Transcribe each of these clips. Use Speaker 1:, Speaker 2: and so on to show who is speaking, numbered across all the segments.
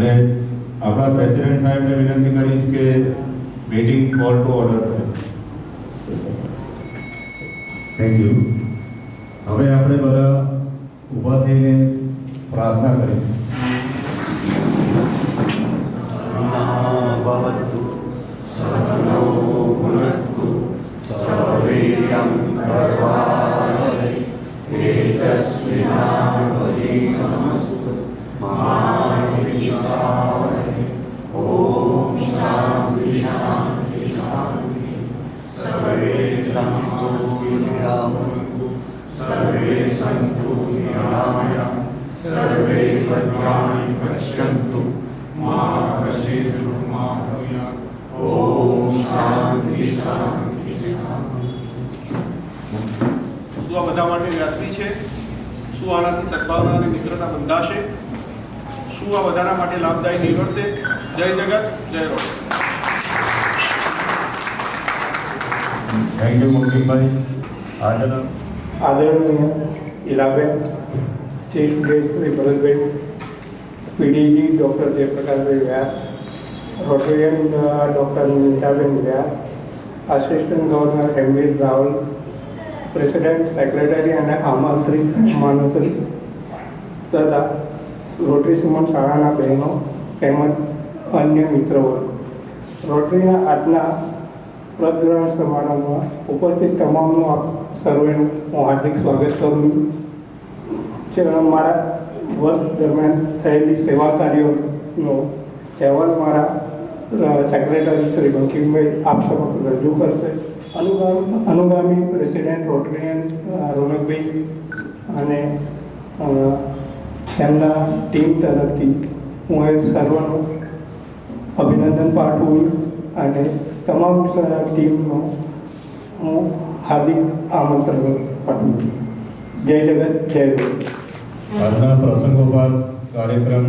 Speaker 1: એટલે આપણા પ્રેસિડેન્ટ સાહેબને વિનંતી કરીશ કે મીટિંગ કોલ ટુ ઓર્ડર કરે. Thank you. હવે આપણે બધા ઊભા થઈને પ્રાર્થના કરીએ.
Speaker 2: શું આ બધા માટે વ્યાજબી છે? શું આનાથી સદભાવના અને મિત્રતા બંધાશે? શું આ બધાના માટે લાભદાયી નીવડશે? જય જગત, જય રોડ.
Speaker 1: Thank you Mukeshbhai.
Speaker 3: આદરણીય Ilaben, chief guest Shri Bharatbhai, PDG doctor Jayprakashbhai Vyas, Rotarian doctor Nitaben Vyas, assistant governor MV Raval, president, secretary અને આમંત્રિત મહામંત્રી તથા રોટરી સુમન શાળાના બહેનો તેમજ અન્ય મિત્રવર્ગ, રોટરીના આજના પદગ્રહણ સમારંભમાં ઉપસ્થિત તમામનું સર્વેનું હું હાર્દિક સ્વાગત કરું છું. મારા વર્ષ દરમિયાન થયેલી સેવા કાર્યોનો અહેવાલ મારા સેક્રેટરી શ્રી બંકિમભાઈ આપ સમક્ષ રજૂ કરશે. અનુગામી પ્રેસિડેન્ટ રોટરીયન રોનકભાઈ અને તેમના ટીમ તરફથી હું એ સર્વનું અભિનંદન પાઠવું અને તમામ ટીમનો હું હાર્દિક આમંત્રણ પાઠવું. જય જગત, જય ગુરુ.
Speaker 1: આજના પ્રસંગોપાત કાર્યક્રમ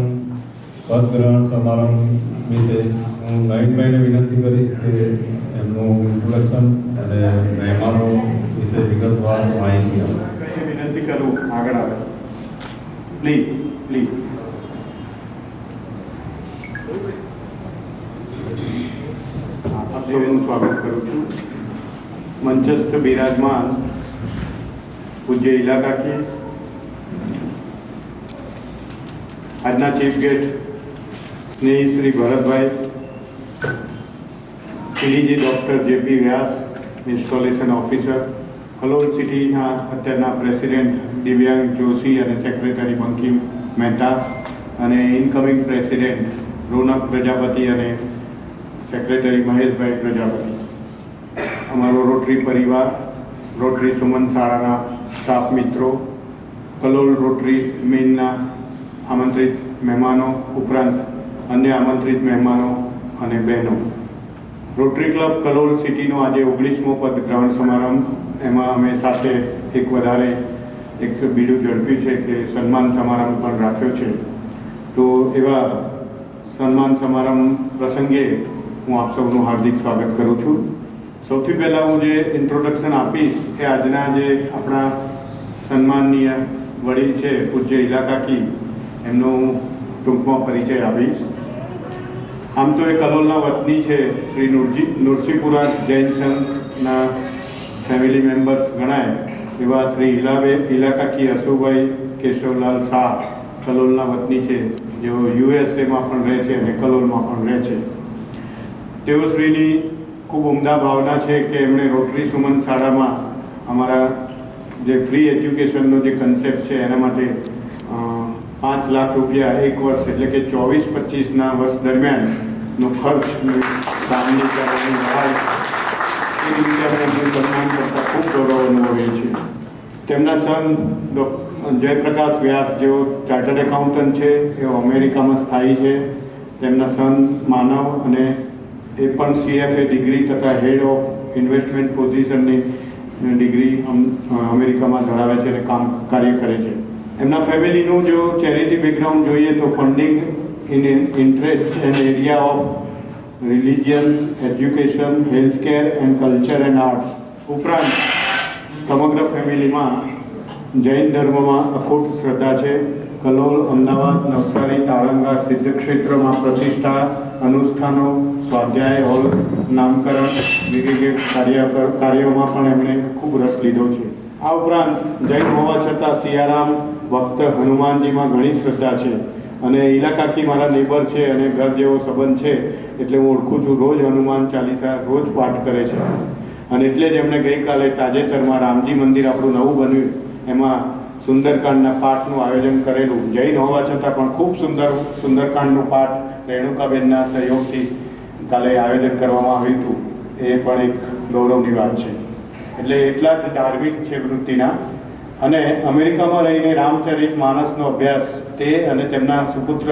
Speaker 1: પદગ્રહણ સમારંભ વિશે હું નવીનભાઈને વિનંતી કરીશ કે એમનું ઇન્ટ્રોડક્શન અને મહેમાનો વિશે વિગતવાર માહિતી આપે.
Speaker 2: વિનંતી કરું આગળ આવે. Please please. આપ સૌનું સ્વાગત કરું છું. મંચસ્થ બિરાજમાન પૂજ્ય ઇલાકાકી, આજના ચીફ ગેસ્ટ સ્નેહી Shri Bharatbhai, PDG doctor JP Vyas, installation officer, Kalol સિટીના અત્યારના પ્રેસિડેન્ટ દિવ્યાંગ જોશી અને સેક્રેટરી બંકિમ મહેતા, અને ઇનકમિંગ પ્રેસિડેન્ટ રોનક પ્રજાપતિ અને સેક્રેટરી મહેશભાઈ પ્રજાપતિ, અમારો રોટરી પરિવાર, રોટરી સુમન શાળાના સ્ટાફ મિત્રો, કલોલ રોટરી મેઇનના આમંત્રિત મહેમાનો ઉપરાંત અન્ય આમંત્રિત મહેમાનો અને બહેનો, રોટરી ક્લબ કલોલ સિટીનો આજે 19મો પદગ્રહણ સમારંભ. એમાં અમે સાથે એક વધારે એક બીડું ઝડપ્યું છે કે સન્માન સમારંભ પણ રાખ્યો છે. તો એવા સન્માન સમારંભ પ્રસંગે હું આપ સૌનું હાર્દિક સ્વાગત કરું છું. સૌથી પહેલાં હું જે ઇન્ટ્રોડક્શન આપીશ એ આજના જે આપણા સન્માનનીય વડીલ છે પૂજ્ય ઇલાકાકી, એમનો હું ટૂંકમાં પરિચય આપીશ. આમ તો એ કલોલના વતની છે. શ્રી નરસિંહપુરા જૈન સંઘના ફેમિલી મેમ્બર્સ ગણાય એવા શ્રી ઇલાકાકી અશુભાઈ કેશવલાલ શાહ કલોલના વતની છે, જેઓ યુએસએમાં પણ રહે છે અને કલોલમાં પણ રહે છે. તેઓ શ્રીની ખૂબ ઉમદા ભાવના છે કે એમણે રોટરી સુમન શાળામાં અમારા જે ફ્રી એજ્યુકેશનનો જે કન્સેપ્ટ છે એના માટે 5 લાખ રૂપિયા એક વર્ષ એટલે કે 24-25ના વર્ષ દરમિયાનનો ખર્ચ દાનની કરવાની સહાય એ રીતે અમે એમનું સન્માન કરતાં ખૂબ ગૌરવ અનુભવીએ છીએ. તેમના સન જયપ્રકાશ વ્યાસ, જેઓ ચાર્ટર્ડ એકાઉન્ટન્ટ છે, તેઓ અમેરિકામાં સ્થાયી છે. તેમના સન માનવ અને એ પણ CFA ડિગ્રી તથા હેડ ઓફ ઇન્વેસ્ટમેન્ટ પોઝિશનની ડિગ્રી અમેરિકામાં ધરાવે છે અને કાર્ય કરે છે. એમના ફેમિલીનું જો ચેરિટી બેકગ્રાઉન્ડ જોઈએ તો funding in interest and area of religion, education, healthcare and culture and arts ઉપરાંત સમગ્ર ફેમિલીમાં જૈન ધર્મમાં અખૂટ શ્રદ્ધા છે કલોલ, અમદાવાદ, નવસારી, તારંગા, સિદ્ધક્ષેત્રમાં પ્રતિષ્ઠા, અનુષ્ઠાનો, સ્વાધ્યાય હોલ, નામકરણ વગેરે કાર્યોમાં પણ એમણે ખૂબ રસ લીધો છે. આ ઉપરાંત જૈન હોવા છતાં સિયારામ, ભક્ત હનુમાનજીમાં ઘણી શ્રદ્ધા છે અને ઇલાકાથી મારા નેબર છે અને ઘર જેવો સંબંધ છે એટલે હું ઓળખું છું. રોજ હનુમાન ચાલીસા રોજ પાઠ કરે છે અને એટલે જ એમણે ગઈકાલે તાજેતરમાં રામજી મંદિર આપણું નવું બન્યું એમાં સુંદરકાંડના પાઠનું આયોજન કરેલું. જૈન હોવા છતાં પણ ખૂબ સુંદરકાંડનું પાઠ રેણુકાબેનના સહયોગથી કાલે આયોજન કરવામાં આવ્યું હતું. એ પણ એક ગૌરવની વાત છે. એટલે એટલા જ ધાર્મિક છે વૃત્તિના. અને અમેરિકામાં રહીને રામચરિત માનસનો અભ્યાસ તે અને તેમના સુપુત્ર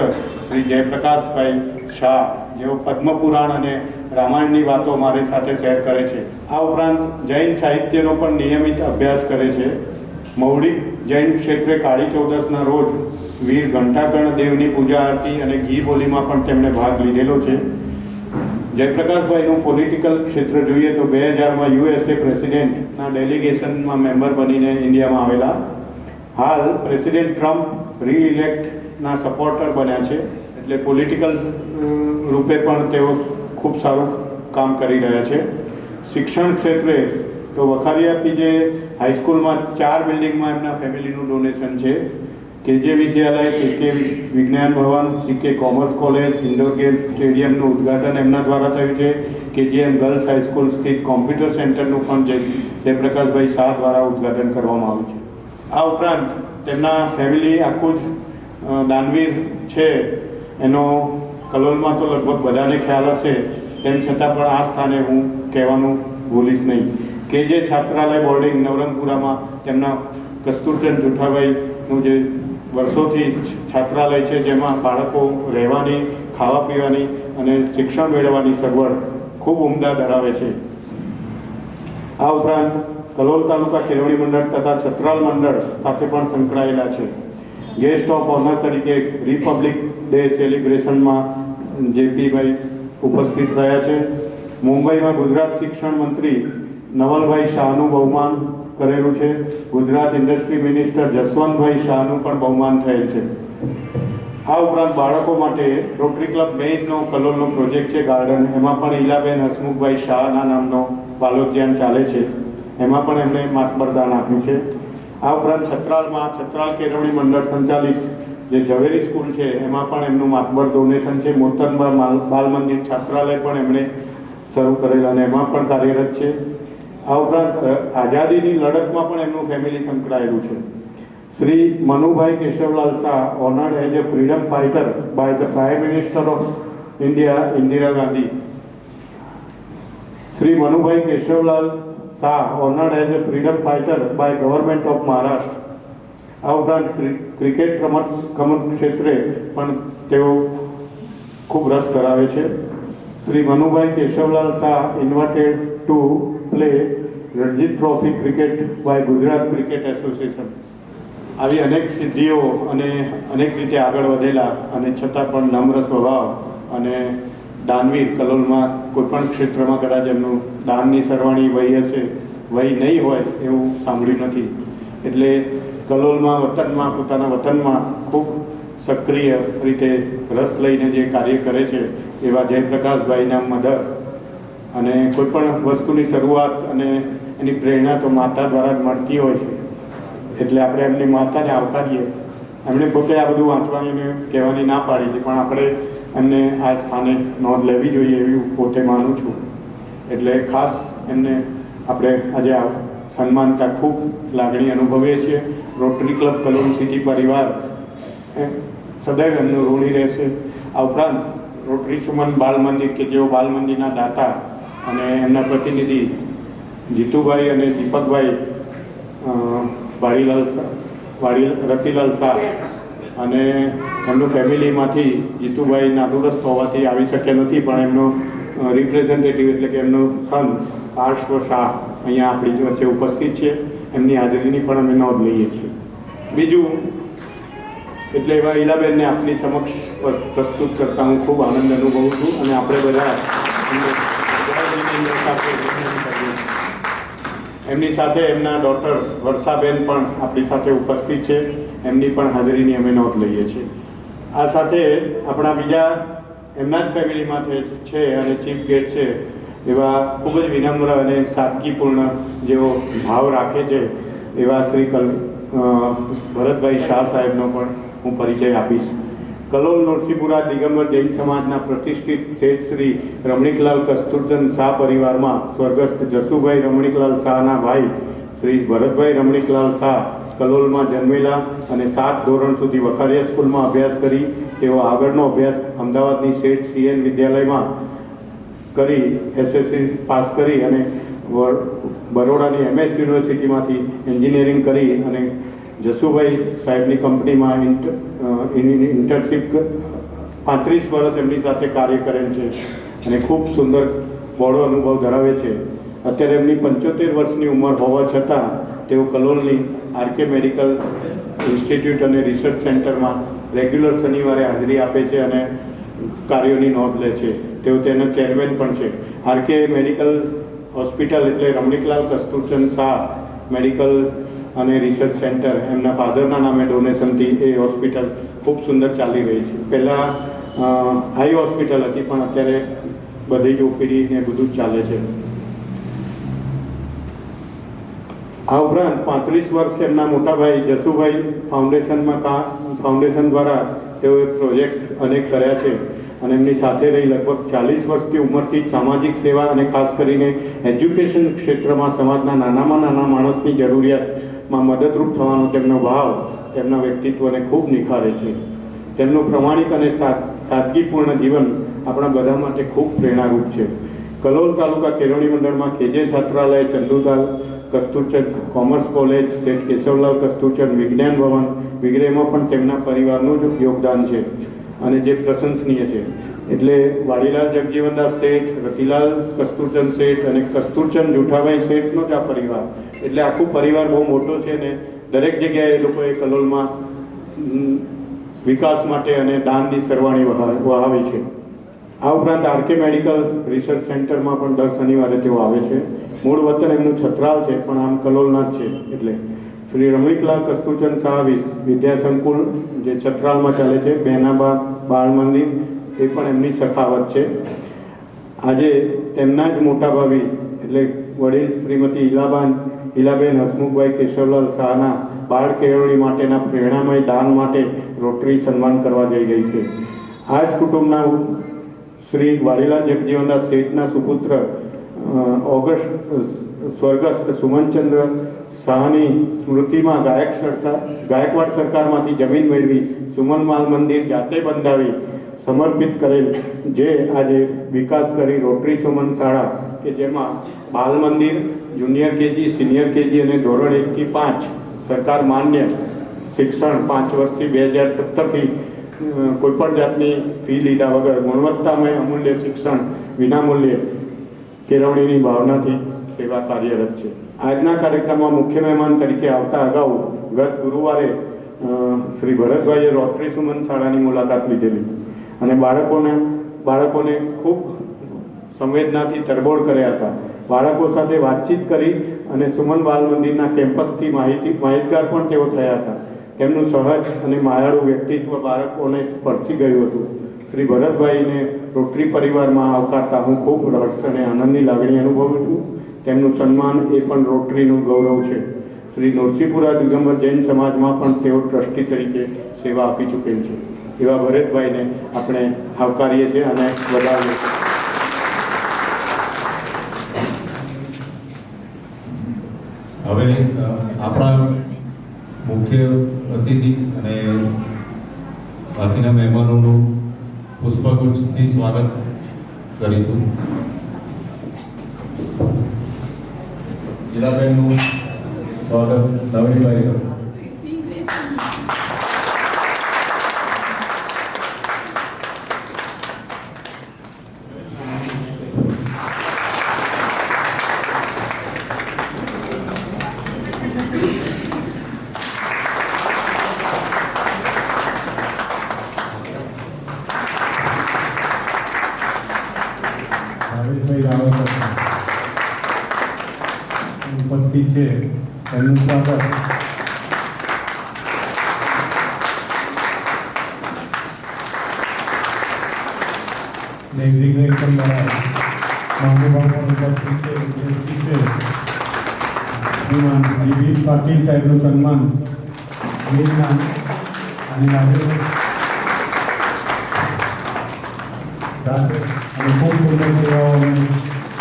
Speaker 2: શ્રી જયપ્રકાશભાઈ શાહ જેઓ પદ્મપુરાણ અને રામાયણની વાતો મારી સાથે શેર કરે છે. આ ઉપરાંત જૈન સાહિત્યનો પણ નિયમિત અભ્યાસ કરે છે. મૌલિક જૈન ક્ષેત્રે કાળી ચૌદસના રોજ વીર ઘંટાકર્ણ દેવની પૂજા આરતી અને ઘી બોલીમાં પણ તેમણે ભાગ લીધેલો છે. જયપ્રકાશભાઈનું પોલિટિકલ ક્ષેત્ર જોઈએ તો 2000માં USA પ્રેસિડેન્ટના ડેલિગેશનમાં મેમ્બર બનીને ઇન્ડિયામાં આવેલા. હાલ પ્રેસિડેન્ટ ટ્રમ્પ રીઇલેક્ટના સપોર્ટર બન્યા છે એટલે પોલિટિકલ રૂપે પણ તેઓ ખૂબ સારું કામ કરી રહ્યા છે. શિક્ષણ ક્ષેત્રે તો વખારિયા જે હાઈસ્કૂલમાં 4 બિલ્ડિંગમાં એમના ફેમિલીનું ડોનેશન છે. કેજે Vidyalaya, K Vigyan Bhavan, CK commerce college, indoor game સ્ટેડિયમનું ઉદ્ઘાટન એમના દ્વારા થયું છે. KGM ગર્લ્સ હાઈસ્કૂલ સ્થિત કોમ્પ્યુટર સેન્ટરનું પણ જયપ્રકાશભાઈ શાહ દ્વારા ઉદ્ઘાટન કરવામાં આવ્યું છે. આ ઉપરાંત તેમના ફેમિલી આખું જ દાનવીર છે એનો કલોલમાં તો લગભગ બધાને ખ્યાલ હશે. તેમ છતાં પણ આ સ્થાને હું કહેવાનું ભૂલીશ નહીં. KJ છાત્રાલય બોર્ડિંગ નવરંગપુરામાં તેમના કસ્તુરચંદ જુઠાભાઈનું જે વર્ષોથી છાત્રાલય છે જેમાં બાળકો રહેવાની, ખાવા પીવાની અને શિક્ષણ મેળવવાની સગવડ ખૂબ ઉમદા ધરાવે છે. આ ઉપરાંત કલોલ તાલુકા કેળવણી મંડળ તથા છત્રાલ મંડળ સાથે પણ સંકળાયેલા છે. ગેસ્ટ ઓફ ઓનર તરીકે રિપબ્લિક ડે સેલિબ્રેશનમાં JP ભાઈ ઉપસ્થિત રહ્યા છે. મુંબઈમાં ગુજરાત શિક્ષણ મંત્રી નવલભાઈ શાહનું બહુમાન કરેલું છે. ગુજરાત ઇન્ડસ્ટ્રી મિનિસ્ટર જસવંતભાઈ શાહનું પણ બહુમાન થયેલ છે. આ ઉપરાંત બાળકો માટે રોટરી ક્લબ મેઇનનો કલોલનો પ્રોજેક્ટ છે ગાર્ડન. એમાં પણ ઈલાબેન હસમુખભાઈ શાહના નામનો બાલોદ્યાન ચાલે છે. એમાં પણ એમણે માતબરદાન આપ્યું છે. આ ઉપરાંત છત્રાલમાં છત્રાલ કેળવણી મંડળ સંચાલિત જે ઝવેરી સ્કૂલ છે એમાં પણ એમનું માતબર ડોનેશન છે. મોતનબા બાલ મંદિર છાત્રાલય પણ એમણે શરૂ કરેલ અને એમાં પણ કાર્યરત છે. આ ઉપરાંત આઝાદીની લડતમાં પણ એમનું ફેમિલી સંકળાયેલું છે. Shri Manubhai Keshavlal Shah honoured as a freedom fighter by the prime minister of India Indira Gandhi. Shri Manubhai Keshavlal Shah honoured as a freedom fighter by government of Maharashtra. આ ઉપરાંત ક્રિકેટ રમત ક્ષેત્રે પણ તેઓ ખૂબ રસ ધરાવે છે. Shri Manubhai Keshavlal Shah invited to play Ranji trophy cricket by Gujarat cricket association. આવી અનેક સિદ્ધિઓ અને અનેક રીતે આગળ વધેલા અને છતાં પણ નમ્ર સ્વભાવ અને દાનવીર. કલોલમાં કોઈપણ ક્ષેત્રમાં કદાચ એમનું દાનની સરવાણી વહી હશે, વહી નહીં હોય એવું સાંભળ્યું નથી. એટલે કલોલમાં વતનમાં પોતાના વતનમાં ખૂબ સક્રિય રીતે રસ લઈને જે કાર્ય કરે છે એવા જયપ્રકાશભાઈના મધર. અને કોઈપણ વસ્તુની શરૂઆત અને એની પ્રેરણા તો માતા દ્વારા જ મળતી હોય છે. એટલે આપણે એમની માતાને આવકારીએ. એમણે પોતે આ બધું વાંચવાની કહેવાની ના પાડી છે, પણ આપણે એમને આ સ્થાને નોંધ લેવી જોઈએ એવી પોતે માનું છું. એટલે ખાસ એમને આપણે આજે સન્માનતા ખૂબ લાગણી અનુભવીએ છીએ. રોટરી ક્લબ કલોલ સિટી પરિવાર સદૈવ એમનું ઋણી રહેશે. આ ઉપરાંત રોટરી સુમન બાલ મંદિર કે જેઓ બાલ મંદિરના દાતા અને એમના પ્રતિનિધિ જીતુભાઈ અને દીપકભાઈ રતિલાલ શાહ અને એમનું ફેમિલીમાંથી જીતુભાઈ નાદુરસ્ત હોવાથી આવી શક્યા નથી, પણ એમનો રિપ્રેઝેન્ટેટિવ એટલે કે એમનો સન પાર્શ્વ શાહ અહીંયા આપણી વચ્ચે ઉપસ્થિત છે. એમની હાજરીની પણ અમે નોંધ લઈએ છીએ. બીજું એટલે એવા ઈલાબેનને આપની સમક્ષ પ્રસ્તુત કરતા હું ખૂબ આનંદ અનુભવું છું અને આપણે બધા એમની સાથે એમના ડોટર વર્ષાબેન પણ આપણી સાથે ઉપસ્થિત છે, એમની પણ હાજરીની અમે નોંધ લઈએ છીએ. આ સાથે આપણા બીજા એમના જ ફેમિલીમાંથી છે અને ચીફ ગેસ્ટ છે એવા ખૂબ જ વિનમ્ર અને સાદગીપૂર્ણ જેઓ ભાવ રાખે છે એવા શ્રી ભરતભાઈ શાહ સાહેબનો પણ હું પરિચય આપીશ. કલોલ નરસિંહપુરા દિગંબર જૈન સમાજના પ્રતિષ્ઠિત શેઠ શ્રી રમણીકલાલ કસ્તુરચંદ શાહ પરિવારમાં સ્વર્ગસ્થ જસુભાઈ રમણીકલાલ શાહના ભાઈ શ્રી ભરતભાઈ રમણીકલાલ શાહ કલોલમાં જન્મેલા અને 7 ધોરણ સુધી વખારિયા સ્કૂલમાં અભ્યાસ કરી તેઓ આગળનો અભ્યાસ અમદાવાદની શેઠ CN વિદ્યાલયમાં કરી SSC પાસ કરી અને બરોડાની MS યુનિવર્સિટીમાંથી એન્જિનિયરિંગ કરી અને જસુભાઈ સાહેબની કંપનીમાં ઇન્ટર્નશીપ 35 વર્ષ એમની સાથે કાર્ય કરેલ છે અને ખૂબ સુંદર બહોળો અનુભવ ધરાવે છે. અત્યારે એમની 75 વર્ષની ઉંમર હોવા છતાં તેઓ કલોલની RK મેડિકલ ઇન્સ્ટિટ્યૂટ અને રિસર્ચ સેન્ટરમાં રેગ્યુલર શનિવારે હાજરી આપે છે અને કાર્યોની નોંધ લે છે. તેઓ તેના ચેરમેન પણ છે. RK મેડિકલ હોસ્પિટલ એટલે રમણીકલાલ કસ્તુરચંદ શાહ મેડિકલ અને રિસર્ચ સેન્ટર એમના ફાધરના નામે ડોનેશનથી એ હોસ્પિટલ ખૂબ સુંદર ચાલી રહી છે. પહેલાં હાઈ હોસ્પિટલ હતી પણ અત્યારે બધી જ OPD ને બધું જ ચાલે છે. આ ઉપરાંત 35 વર્ષ એમના મોટાભાઈ જસુભાઈ ફાઉન્ડેશન દ્વારા તેઓએ પ્રોજેક્ટ અનેક કર્યા છે અને એમની સાથે રહી લગભગ 40 વર્ષની ઉંમરથી સામાજિક સેવા અને ખાસ કરીને એજ્યુકેશન ક્ષેત્રમાં સમાજના નાનામાં નાના માણસની જરૂરિયાતમાં મદદરૂપ થવાનો તેમનો ભાવ તેમના વ્યક્તિત્વને ખૂબ નિખારે છે. તેમનું પ્રમાણિક અને સાદગીપૂર્ણ જીવન આપણા બધા માટે ખૂબ પ્રેરણારૂપ છે. કલોલ તાલુકા કેળવણી મંડળમાં KJ છાત્રાલય, ચંદુલાલ કસ્તુરચંદ કોમર્સ કોલેજ, શેઠ કેશવલાલ કસ્તુરચંદ વિજ્ઞાન ભવન વગેરેમાં પણ તેમના પરિવારનું જ યોગદાન છે અને જે પ્રશંસનીય છે. એટલે વાડીલાલ જગજીવનદાસ શેઠ, રતિલાલ કસ્તુરચંદ શેઠ અને કસ્તુરચંદ જુઠાભાઈ શેઠનો જ આ પરિવાર, એટલે આખું પરિવાર બહુ મોટો છે ને દરેક જગ્યાએ એ લોકોએ કલોલમાં વિકાસ માટે અને દાનની સરવાણી વહાવી છે. આ ઉપરાંત RK મેડિકલ રિસર્ચ સેન્ટરમાં પણ દર શનિવારે તેઓ આવે છે. મૂળ વતન એમનું છત્રાલ છે પણ આમ કલોલના જ છે. એટલે શ્રી રમણીકલાલ કસ્તુરચંદ શાહ વિદ્યાસંકુલ જે છત્રાલમાં ચાલે છે, બેનાબા બાળ મંદિર એ પણ એમની સખાવત છે. આજે તેમના જ મોટા ભાવી એટલે વડીલ શ્રીમતી ઈલાબેન હસમુખભાઈ કેશવલાલ શાહના બાળ કેળવણી માટેના પ્રેરણામય દાન માટે રોટરી સન્માન કરવા જઈ રહી છે. આ જ કુટુંબના શ્રી વાડીલાલ જગજીવનદાસ શેઠના સુપુત્ર સ્વર્ગસ્થ સુમનચંદ્ર શાહની સ્મૃતિમાં ગાયકવાડ સરકારમાંથી જમીન મેળવી સુમન બાલ મંદિર જાતે બંધાવી સમર્પિત કરેલ, જે આજે વિકાસ કરી રોટરી સુમન શાળા કે જેમાં બાલ મંદિર, જુનિયર KG, સિનિયર KG અને ધોરણ 1 થી 5 સરકાર માન્ય શિક્ષણ 5 વર્ષથી 2017થી કોઈપણ જાતની ફી લીધા વગર ગુણવત્તામય અમૂલ્ય શિક્ષણ વિનામૂલ્યે કેળવણીની ભાવનાથી સેવા કાર્યરત છે. આજના કાર્યક્રમમાં મુખ્ય મહેમાન તરીકે આવતા અગાઉ ગત ગુરુવારે શ્રી ભરતભાઈએ રોટરી સુમન શાળાની મુલાકાત લીધેલી અને બાળકોને ખૂબ સંવેદનાથી તરબોળ કર્યા હતા. બાળકો સાથે વાતચીત કરી અને સુમન બાલ મંદિરના કેમ્પસથી માહિતગાર પણ તેઓ થયા હતા. તેમનું સહજ અને માયાળુ વ્યક્તિત્વ બાળકોને સ્પર્શી ગયું હતું. શ્રી ભરતભાઈને રોટરી પરિવારમાં આવકારતા હું ખૂબ હર્ષ અને આનંદની લાગણી અનુભવું છું. તેમનું સન્માન એ પણ રોટરીનું ગૌરવ છે. શ્રી નરસિંહપુરા દિગંબર જૈન સમાજમાં પણ તેઓ ટ્રસ્ટી તરીકે સેવા આપી ચૂકેલ છે. એવા ભરતભાઈને આપણે આવકારીએ છીએ અને વધાવીએ છીએ.
Speaker 1: હવે આપણા મુખ્ય અતિથિ અને બાકીના મહેમાનોનું પુષ્પગુચ્છથી સ્વાગત કરીશું. ઈલાબેનનું સ્વાગત નવીનભાઈ. ઉપસ્થિત ઉપસ્થિત છે એમનું સ્વાગત. ડેઝિગ્નેશન દ્વારા મહાનુભાવો ઉપસ્થિત છે. શ્રીમાન ડીબી પાટીલ સાહેબનું સન્માન વીરના અને લાગણી સાથે અને ખૂબ સુંદર સેવાઓ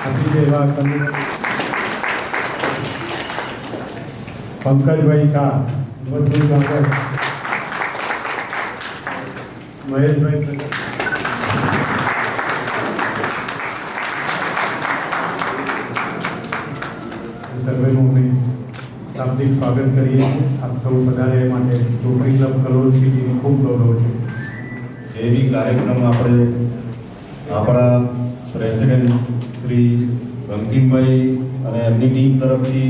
Speaker 1: આપી છે એવા પંકજભાઈ શાહ, સ્વાગત. મહેશભાઈ સર્વેનું શાબ્દિક સ્વાગત કરીએ. આપ સૌ વધારે માટે રોટરી ક્લબ કલોલ સિટીની ખૂબ ગૌરવ છે.
Speaker 4: જે બી કાર્યક્રમ આપણે આપણા પ્રેસિડેન્ટ શ્રી બંકિમભાઈ અને એમની ટીમ તરફથી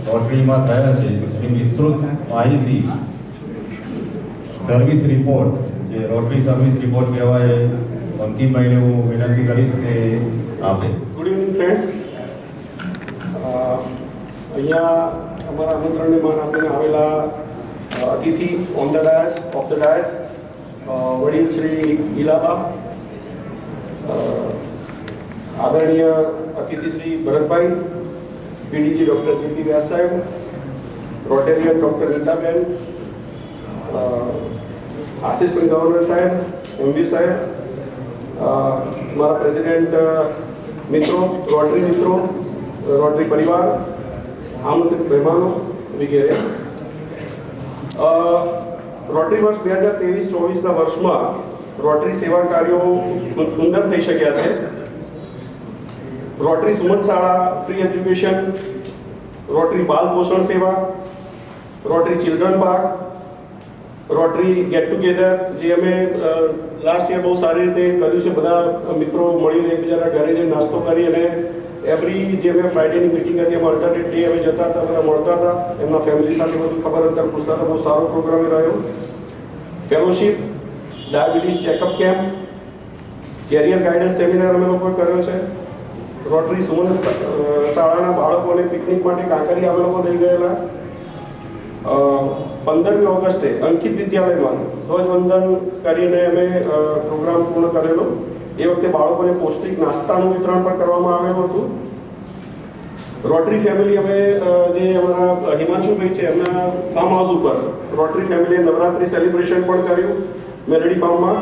Speaker 4: રોટરીમાં થયા છે એની વિસ્તૃત માહિતી સર્વિસ રિપોર્ટ, જે રોટરી સર્વિસ રિપોર્ટ કહેવાય, બંકિમભાઈને હું વિનંતી કરીશ કે આપે.
Speaker 5: Good evening friends. અહીંયા અમારા આમંત્રણને માન આપીને આવેલા અતિથિ on the dais of the dais વડીલ શ્રી ઈલાબા, આદરણીય અતિથિ Shri Bharatbhai, PDG doctor JP Vyas સાહેબ, Rotarian doctor Nitaben, assistant governor સાહેબ, એમવી સાહેબ, મારા પ્રેસિડેન્ટ મિત્રો, રોટરી મિત્રો, રોટરી પરિવાર, આમંત્રિત મહેમાનો વગેરે. રોટરી વર્ષ 2023-24ના વર્ષમાં રોટરી સેવા કાર્યો ખૂબ સુંદર થઈ શક્યા છે. રોટરી સુમન શાળા ફ્રી એજ્યુકેશન, રોટરી બાલ પોષણ સેવા, rotary children park, rotary get together, જે અમે લાસ્ટ યર બહુ સારી રીતે કર્યું છે. બધા મિત્રો મળીને એકબીજાના ઘરે જઈને નાસ્તો કરી અને એવરી જે અમે ફ્રાઈડેની મિટિંગ હતી એમાં અલ્ટરનેટ ડે અમે જતા હતા, બધા મળતા હતા, એમના ફેમિલી સાથે બધું ખબર અંતર પૂછતા હતા. બહુ સારો પ્રોગ્રામ રહ્યો. Fellowship, diabetes checkup camp, carrier guidance seminar અમે લોકોએ કર્યો છે. રોટરી સુમન શાળાના બાળકોને પિકનિક માટે કાંકરિયા અમે લોકો લઈ ગયેલા. 15મી ઓગસ્ટે અંકિત વિદ્યાલયમાં ધ્વજવંદન કરીને અમે પ્રોગ્રામ પૂર્ણ કરેલો. એ વખતે બાળકોને પૌષ્ટિક નાસ્તાનું વિતરણ પણ કરવામાં આવેલું હતું. રોટરી ફેમિલી અમે જે અમારા હિમાંશુભાઈ છે એમના ફાર્મ હાઉસ ઉપર રોટરી ફેમિલીએ નવરાત્રિ સેલિબ્રેશન પણ કર્યું મેલડી ફાર્મમાં.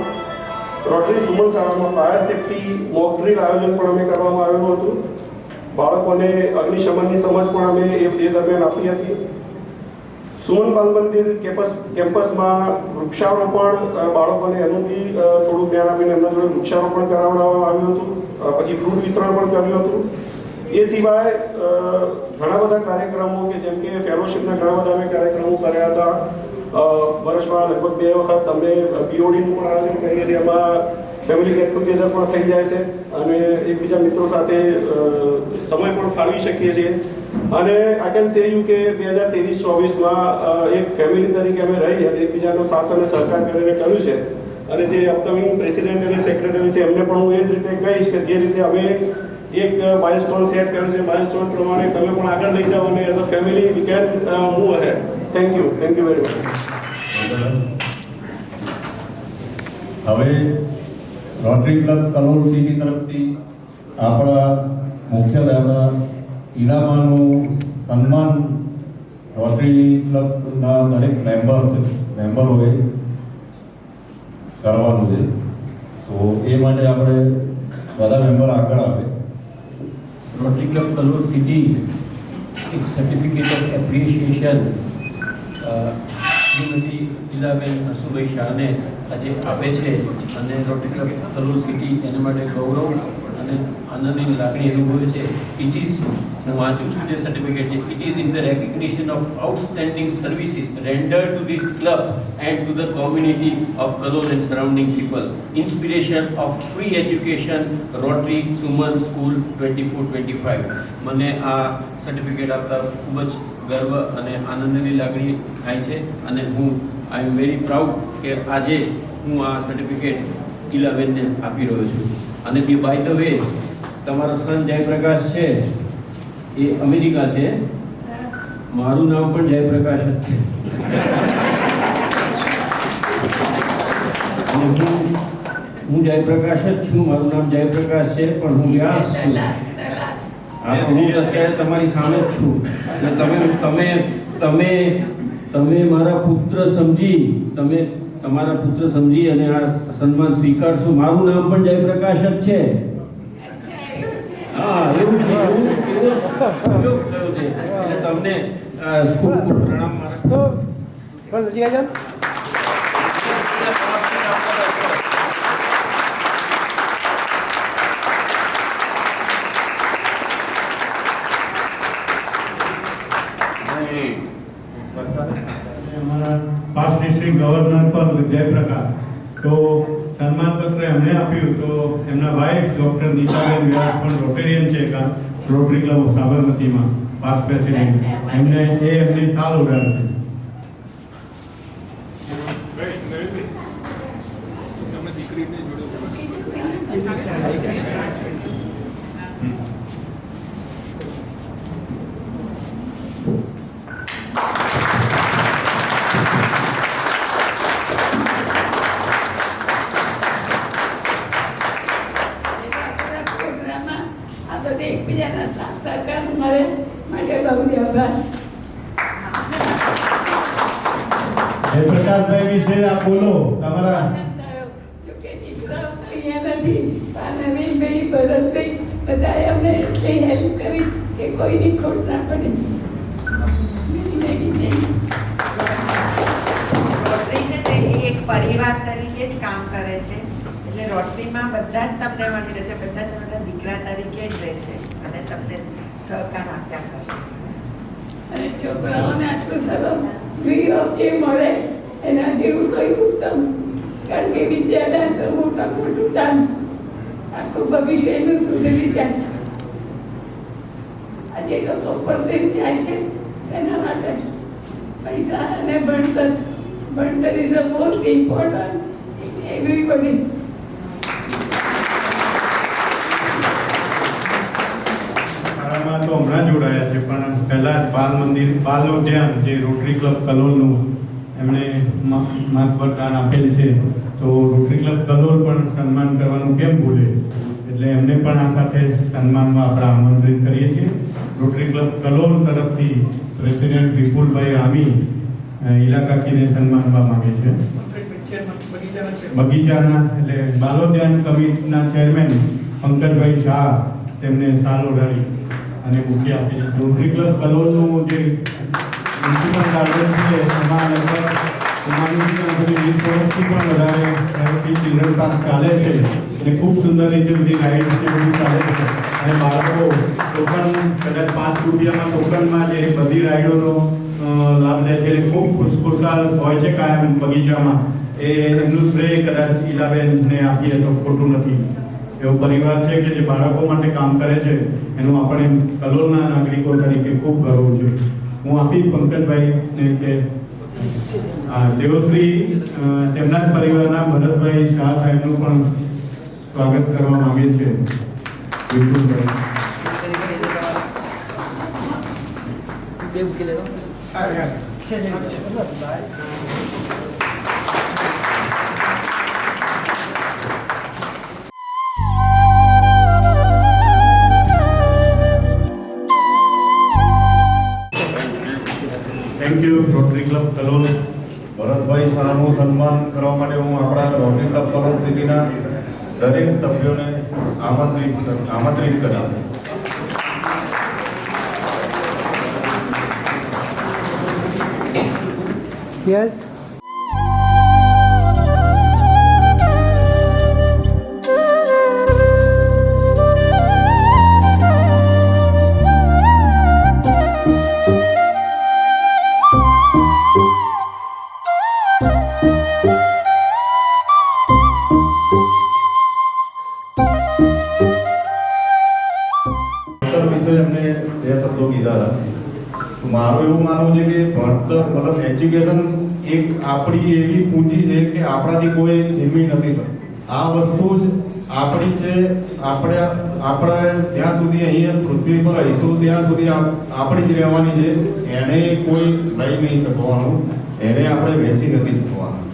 Speaker 5: રોટરી સુમન શાળામાં ફાયર સેફ્ટી મોક ડ્રીલ આયોજન પણ અમે કરવામાં આવેલું હતું. બાળકોને અગ્નિશમનની સમજ પણ અમે એ દરમિયાન આપી હતી. સુમન બાલ મંદિર કેમ્પસમાં વૃક્ષારોપણ, બાળકોને એનું બી થોડું જ્ઞાન આપીને એમના જોડે વૃક્ષારોપણ કરાવવામાં આવ્યું હતું. પછી ફ્રૂટ વિતરણ પણ કર્યું હતું. એ સિવાય ઘણા બધા કાર્યક્રમો કે જેમ કે ફેલોશિપના ઘણા બધા અમે કાર્યક્રમો કર્યા હતા. વર્ષમાં લગભગ 2 વખત અમે પીઓડીનું પણ આયોજન કરીએ છીએ. એમાં ફેમિલી ગેટ ટુગેધર પણ થઈ જાય છે અને એકબીજા મિત્રો સાથે સમય પણ ફાળવી શકીએ છીએ. અને આઈ કેન સે યુ કે 2023-24માં એક ફેમિલી તરીકે અમે રહી અને એકબીજાનો સાથ અને સહકાર કરીને કર્યું છે. અને જે અપકમિંગ પ્રેસિડેન્ટ અને સેક્રેટરી છે એમને પણ હું એ જ રીતે કહીશ કે જે રીતે અમે એક માઇલસ્ટોન સેટ કર્યું છે, માઇલસ્ટોન પ્રમાણે તમે પણ આગળ લઈ જાઓ અને as a family we can move ahead. Thank you very much.
Speaker 4: હવે રોટરી ક્લબ કલોલ સિટી તરફથી આપણા મુખ્ય દાદા ઈલામાનું સન્માન રોટરી ક્લબના દરેક મેમ્બરોએ કરવાનું છે. તો એ માટે આપણે બધા મેમ્બર આગળ આવે.
Speaker 6: રોટરી ક્લબ કલોલ સિટી એક certificate of appreciation Shrimati Ilaben Hasubhai શાહને આજે આપે છે અને રોટરી ક્લબ કલોલ સિટી એના માટે ગૌરવ અને આનંદની લાગણી અનુભવે છે. ઇટ ઇઝ, હું વાંચું છું જે સર્ટિફિકેટ છે, it is in the recognition of outstanding services રેન્ડર્ડ two this club and to the community of Kalol and surrounding people. Inspiration of free education rotary Suman school 24-25. મને આ સર્ટિફિકેટ આપતા ખૂબ જ ગર્વ અને આનંદની લાગણી થાય છે અને હું આઈ એમ વેરી પ્રાઉડ કે આજે હું આ સર્ટિફિકેટ ઈલાબેનને આપી રહ્યો છું. અને બી બાય ધ વે તમારો સન જયપ્રકાશ છે એ અમેરિકા છે મારું નામ પણ જયપ્રકાશ જ છે અને હું જયપ્રકાશ જ છું. મારું નામ જયપ્રકાશ છે, પણ હું વ્યાસ છું. હા, તો હું અત્યારે તમારી સામે જ છું. અને તમે મારા પુત્ર સમજી અને આ સન્માન સ્વીકારશો. મારું નામ પણ જયપ્રકાશ જ છે. હા, એવું છે. એવો ઉપયોગ થયો છે. એટલે તમને ખૂબ ખૂબ પ્રણામ મારા.
Speaker 1: અમારા પાસ્ટ ડિસ્ટ્રિક્ટ ગવર્નર પણ જયપ્રકાશ, તો સન્માન પત્ર એમને આપ્યું. તો એમના વાઇફ ડૉક્ટર નીતાબેન વ્યાસ પણ રોટેરિયન છે, રોટરી ક્લબ સાબરમતીમાં પાસ્ટ પ્રેસિડેન્ટ. એમની સાલ ઉડાડે છે. જયપ્રકાશભાઈ વિશે આપ બોલો. તમારા
Speaker 7: બધાએ અમને એટલી હેલ્પ કરી કે કોઈની ખોટ ના પડે.
Speaker 8: રોટરી છે તે એક પરિવાર તરીકે જ કામ કરે છે, એટલે રોટરીમાં બધા જ તમને મળી રહેશે, બધા તમારા દીકરા તરીકે જ રહેશે અને તમને સહકાર આપ્યા કરશે.
Speaker 7: અને છોકરાઓને આટલું સરસ ફ્રી ઓફ જે મળે એના જેવું કઈ ઉત્તમ. કારણ કે વિદ્યાદાન તો મોટું દાન, આખું ભવિષ્યનું સુધરી જાય. આજે લોકો પરદેશ જાય છે એના માટે પૈસા અને ભણતર is a most important in everybody.
Speaker 1: તો હમણાં જોડાયા છે, પણ પહેલા જ બાલ ઉદ્યાન જે રોટરી ક્લબ કલોલનું એમણે માર્ગદર્શન આપેલ છે. તો રોટરી ક્લબ કલોલ પણ સન્માન કરવાનું કેમ ભૂલે, એટલે એમને પણ આ સાથે સન્માનમાં આપણે આમંત્રિત કરીએ છીએ. રોટરી ક્લબ કલોલ તરફથી પ્રેસિડેન્ટ વિપુલભાઈ રામી ઇલાકાકીને સન્માનવા માંગે છે. બગીચાના એટલે બાલોદ્યાન કમિટીના ચેરમેન પંકજભાઈ શાહ તેમને સાલ ઓઢાડી અને મૂકી આપી છે. રોટરી ક્લબ કલોલનું જે મ્યુનિસિપલ ગાર્ડન છે એમાં લગભગ 20 વર્ષથી પણ વધારે ચિલ્ડ્રન પાર્ક ચાલે છે અને ખૂબ સુંદર રીતે બધી રાઇડ્સ છે બધું ચાલે છે. અને બાળકો ટોકન કદાચ 5 રૂપિયામાં ટોકનમાં જે બધી રાઇડોનો લાભ લે છે. એટલે ખૂબ ખુશખુશાલ હોય છે કાયમ બગીચામાં. એમનું શ્રેય કદાચ ઈલાબેનને આપીએ તો ખોટું નથી. એવો પરિવાર છે કે જે બાળકો માટે કામ કરે છે, એનું આપણે કલોલના નાગરિકો તરીકે ખૂબ ગર્વ છે. હું આપીશ પંકજભાઈને કે દેવશ્રી તેમના જ પરિવારના ભરતભાઈ શાહ સાહેબનું પણ સ્વાગત કરવા માંગે છે. Thank you Rotary club Kalol.
Speaker 4: Bharatbhai શાહનું સન્માન કરવા માટે હું આપણા રોટરી ક્લબ કલોલ સિટીના દરેક સભ્યોને આમંત્રિત કરીશ.
Speaker 9: Yes.
Speaker 4: મારું એવું માનવું છે કે ભણતર મતલબ એજ્યુકેશન એક આપણી એવી પૂંજી છે કે આપણાથી કોઈ છીનવી નથી શકતું. આ વસ્તુ જ આપણી છે, આપણે ત્યાં સુધી અહીંયા પૃથ્વી પર રહીશું ત્યાં સુધી આપણી જ રહેવાની છે. એને કોઈ લઈ નહીં શકવાનું, એને આપણે વેચી નથી શકવાનું.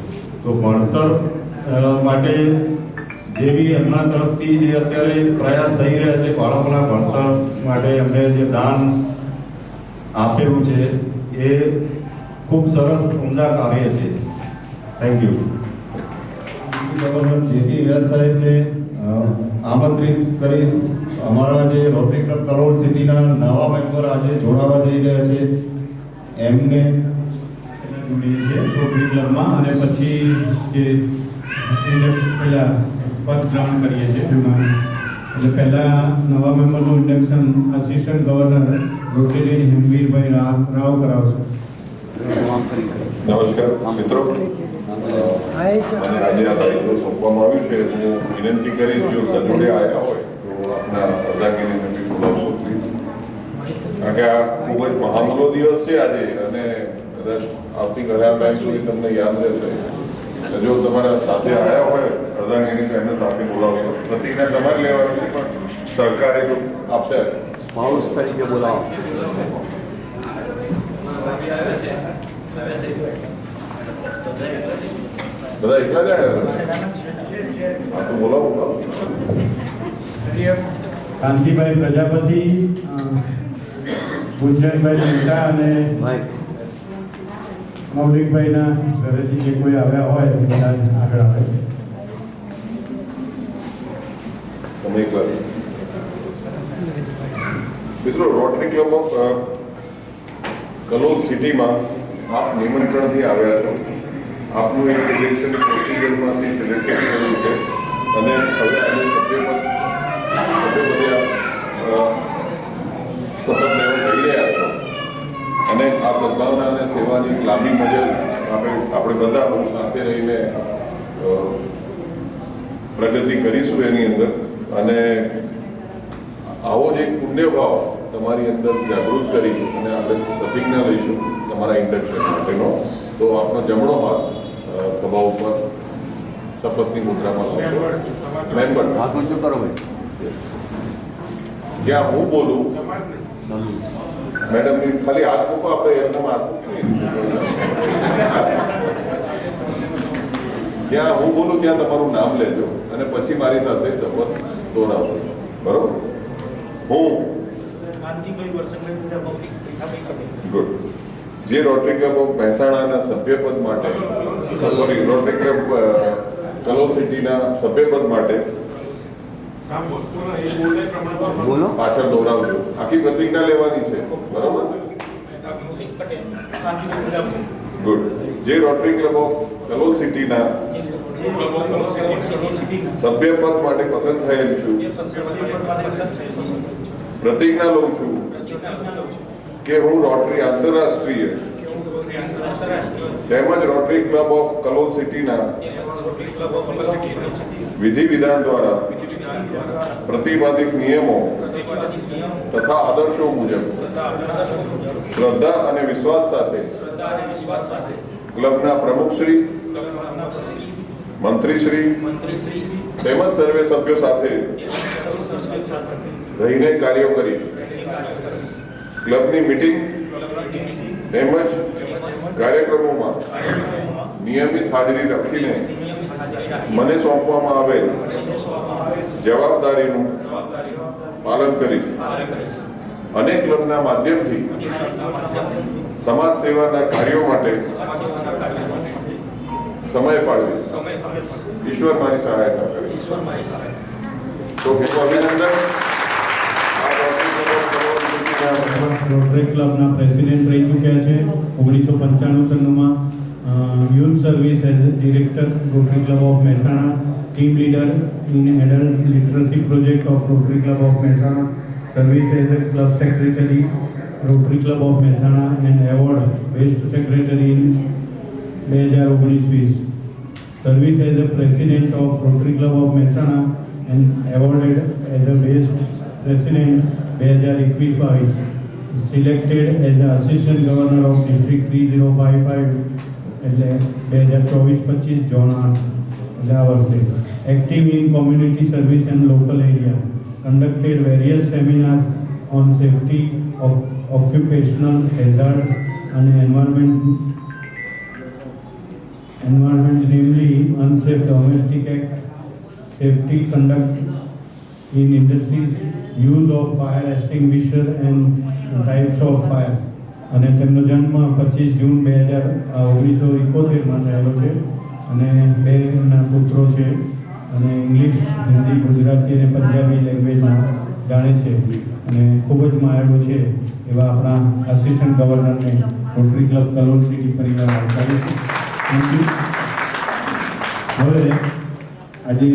Speaker 4: તો ભણતર માટે જે બી એમના તરફથી જે અત્યારે પ્રયાસ થઈ રહ્યા છે બાળકોના ભણતર માટે એમને જે દાન આપેલું છે એ ખૂબ સરસ ઉમદા કાર્ય છે. Thank you. ગવર્નર જેપી વ્યાસ સાહેબને આમંત્રિત કરીશ. અમારા જે રોટરી ક્લબ કલોલ સિટીના નવા મેમ્બર આજે જોડાવા જઈ રહ્યા છે એમને
Speaker 1: જોડીએ છીએ રોટરી ક્લબમાં, અને પછી જે પહેલાં પદ ગ્રહણ કરીએ છીએ જૂના. એટલે પહેલાં નવા મેમ્બરનું induction assistant governor Rotary Himvirbhai Rao કરાવશે.
Speaker 9: નમસ્કાર મિત્રો, મને આજે આ દાયિત્વ સોંપવામાં આવ્યું છે. હું વિનંતી કરીશ, જો સજોડે આવ્યા હોય તો આપના અદાગીરીને બી બોલાવશો પ્લીઝ, કારણ કે આ ખૂબ જ મહામૂલો દિવસ છે આજે, અને કદાચ આવતીકાલે આ ટાઈમ સુધી તમને યાદ રહેશે. જો તમારા સાથે આવ્યા હોય અદાગીરી તો એને સાથે બોલાવશો. પ્રતિજ્ઞા તમારે લેવાની છે, પણ સરકારે જો આપશે
Speaker 10: માઉસ તરીકે બોલાવો.
Speaker 9: બધા એકલા જ આવ્યા? હા તો બોલાવો.
Speaker 1: કાંતિભાઈ પ્રજાપતિ, ગુંજનભાઈ મહેતા અને મૌલિકભાઈના ઘરેથી જે કોઈ આવ્યા હોય એ બધા આગળ આવે.
Speaker 9: તમે એકલા. મિત્રો, રોટરી ક્લબ ઓફ કલોલ સિટીમાં આપ નિમંત્રણથી આવ્યા છો. આપનું એક સિલેક્શન પ્રોસિજરમાંથી સિલેક્શન કર્યું છે, અને હવે આજે સભ્યપદે શપથ લેવા જઈ રહ્યા છો. અને આ સદભાવના અને સેવાની લાંબી મજલ આપણે બધા બહુ સાથે રહીને પ્રગતિ કરીશું એની અંદર. અને આવો જ એક પુણ્યભાવ તમારી અંદર જાગૃત કરી અને આપણે પ્રતિજ્ઞા લઈશું તમારા ઇન્ડક્શન માટેનો. તો આપનો જમણો હાથ સભા ઉપર શપથની મુદ્રામાં લાવજો. મેમ્બર
Speaker 10: હાથ ઊંચો કરો ભાઈ.
Speaker 9: જ્યાં હું બોલું મેડમ ખાલી હાથ મૂકો, આપણે એમનો હાથ જ્યાં હું બોલું ત્યાં તમારું નામ લેજો અને પછી મારી સાથે શપથ દોહરાવજો. બરોબર? હું ગુડ. જે રોટરી ક્લબ ઓફ મહેસાણાના સભ્યપદ માટે, સોરી, રોટરી ક્લબ કલોલ સિટીના સભ્યપદ માટે
Speaker 10: બોલો.
Speaker 9: પાછળ દોહરાવજો. આખી પ્રતિજ્ઞા લેવાની છે. બરોબર? ગુડ. જે રોટરી ક્લબ ઓફ કલોલ સિટીના સભ્યપદ માટે પસંદ થયેલ છું, પ્રતિજ્ઞા લઉં છું કે હું રોટરી આંતરરાષ્ટ્રીય તેમજ રોટરી ક્લબ ઓફ કલોલ સિટીના વિધિ વિધાન દ્વારા પ્રતિપાદિત નિયમો તથા આદર્શો મુજબ શ્રદ્ધા અને વિશ્વાસ સાથે ક્લબના પ્રમુખશ્રી, મંત્રીશ્રી તેમજ સર્વે સભ્યો સાથે રહીને કાર્યો કરીશ. ક્લબની મીટિંગ તેમજ કાર્યક્રમોમાં નિયમિત હાજરી રાખીને મને સોંપવામાં આવેલ જવાબદારીનું પાલન કરીશ અને ક્લબના માધ્યમથી સમાજ સેવાના કાર્યો માટે સમય ફાળવીશ. ઈશ્વર મારી સહાયતા કરે. તો ખૂબ અભિનંદન.
Speaker 1: રોટરી ક્લબના પ્રેસિડેન્ટ રહી ચૂક્યા છે. 1995-96માં youth service as director Rotary club of Mehsana, team leader in adult literacy project of Rotary club of Mehsana, service as a club secretary Rotary club of Mehsana and award best secretary in 2019-20. Service as a president of Rotary club of Mehsana and awarded as a best president 2021-22. Selected as a assistant governor of district 3055 એટલે 2024-25 John એટલે આ વર્ષે. active in community service and local area, conducted various seminars on safety of occupational hazard and environment, namely unsafe domestic act, safety conduct in industries, use of fire extinguisher and types of fire. અને તેમનો જન્મ 25 જૂન 1971માં થયેલો છે અને બે એમના પુત્રો છે અને ઇંગ્લિશ, હિન્દી, ગુજરાતી અને પંજાબી લેંગ્વેજમાં જાણે છે અને ખૂબ જ માયાળુ છે એવા આપણા આસિસ્ટન્ટ ગવર્નરને રોટરી ક્લબ કલોલ સિટી પરિવાર આવકારે છે. હવે આજે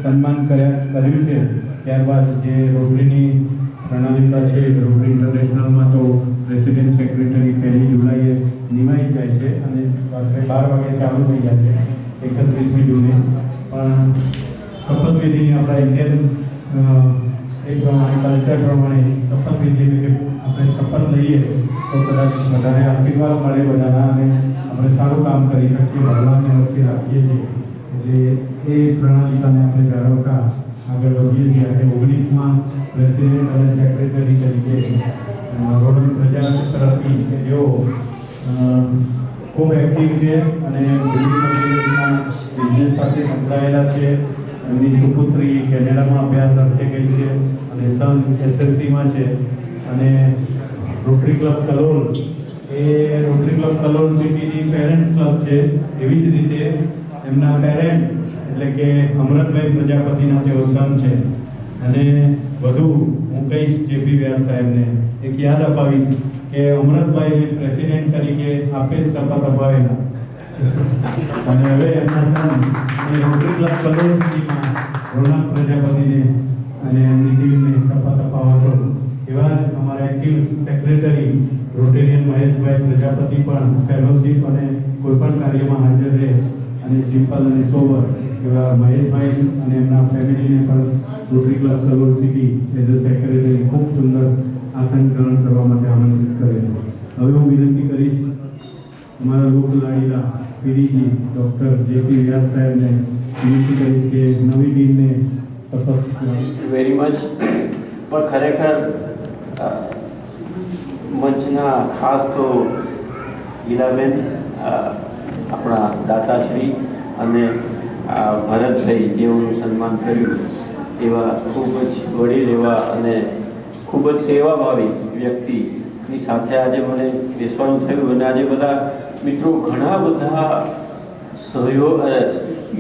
Speaker 1: સન્માન કર્યું છે ત્યારબાદ જે રોટરીની પ્રણાલિકા છે રોટરી ઇન્ટરનેશનલમાં તો પ્રેસિડેન્ટ સેક્રેટરી 1 જુલાઈએ નિમાઈ જાય છે અને રાત્રે 12 વાગે ચાલુ થઈ જાય છે 31મી જૂને. પણ શપથવિધિની આપણા ઇન્ડિયન એ પ્રમાણે કલ્ચર પ્રમાણે શપથવિધિ કે આપણે શપથ લઈએ તો કદાચ વધારે આશીર્વાદ મળે બધાના અને આપણે સારું કામ કરી શકીએ, ભગવાનને વચ્ચે રાખીએ છીએ. એટલે એ પ્રણાલિકાને આપણે જાળવતા આગળ વધીએ છીએ. આજે 19માં પ્રેસિડેન્ટ અને સેક્રેટરી તરીકે વડોદરા પ્રજા તરફથી કે જેઓ ખૂબ એક્ટિવ છે અને બિઝનેસ સાથે સંકળાયેલા છે. એમની સુપુત્રી કેનેડામાં અભ્યાસ અર્થે ગઈ છે અને સન SSCમાં છે અને રોટરી ક્લબ કલોલ એ રોટરી ક્લબ કલોલ સિટીની પેરેન્ટ્સ ક્લબ છે. એવી જ રીતે એમના પેરેન્ટ એટલે કે અમૃતભાઈ પ્રજાપતિના તેઓ સન છે. અને વધુ હું કહીશ JP વ્યાસ સાહેબને એક યાદ અપાવી કે અમૃતભાઈને પ્રેસિડેન્ટ તરીકે આપે જ શપથ અપાવેલા અને હવે એમના સન એ રોટરી ક્લબ કલોલ સિટીમાં રોનક પ્રજાપતિને અને એમની ટીમને શપથ અપાવો છો. એવા અમારા એક્ટિવ સેક્રેટરી રોટેરિયન મહેશભાઈ પ્રજાપતિ પણ ફેલોશિપ અને કોઈપણ કાર્યમાં હાજર રહે અને સિમ્પલ અને સોબર એવા મહેશભાઈ અને એમના ફેમિલીને પણ rotary club Kalol city as a secretary ખૂબ સુંદર આસન ગ્રહણ કરવા માટે આમંત્રિત કરે છે. હવે હું વિનંતી કરીશ અમારા લોકલાડીલા પીડીજી ડૉક્ટર JP વ્યાસ સાહેબને વિનંતી કરીશ કે નવી ટીમને શપથ
Speaker 6: વેરી મચ. પણ ખરેખર મંચના ખાસ તો ઈલાબેન, આપણા દાતાશ્રી અને ભરતભાઈ જેઓનું સન્માન કર્યું એવા ખૂબ જ વડીલ એવા અને ખૂબ જ સેવાભાવી વ્યક્તિની સાથે આજે મને બેસવાનું થયું. અને આજે બધા મિત્રો ઘણા બધા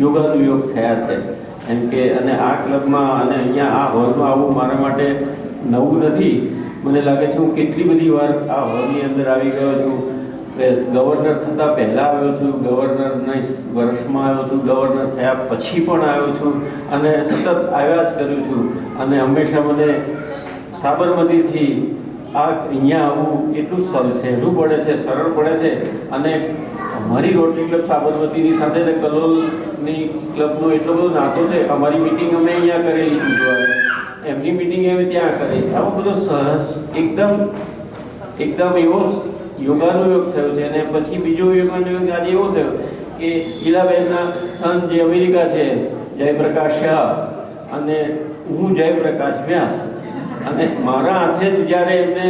Speaker 6: યોગાનુયોગ થયા છે એમ કે, અને આ ક્લબમાં અને અહીંયા આ હોલમાં આવવું મારા માટે નવું નથી. મને લાગે છે હું કેટલી બધી વાર આ હોલની અંદર આવી ગયો છું. ગવર્નર થતાં પહેલાં આવ્યો છું, ગવર્નરના વર્ષમાં આવ્યો છું, ગવર્નર થયા પછી પણ આવ્યો છું અને સતત આવ્યા જ કર્યું છું. અને હંમેશા મને સાબરમતીથી અહીંયા આવવું એટલું સહેલું પડે છે, સરળ પડે છે. અને અમારી રોટરી ક્લબ સાબરમતીની સાથે ને કલોલની ક્લબનો એટલો બધો નાતો છે. અમારી મિટિંગ અમે અહીંયા કરેલી બુધવારે, એમની મિટિંગ અમે ત્યાં કરી. આવો બધો એકદમ એવો યોગાનુયોગ થયો છે. અને પછી બીજો યોગાનુયોગ આજે એવો થયો કે ઈલાબેનના સન જે અમેરિકા છે જયપ્રકાશ શાહ અને હું જયપ્રકાશ વ્યાસ, અને મારા હાથે જ જ્યારે એમને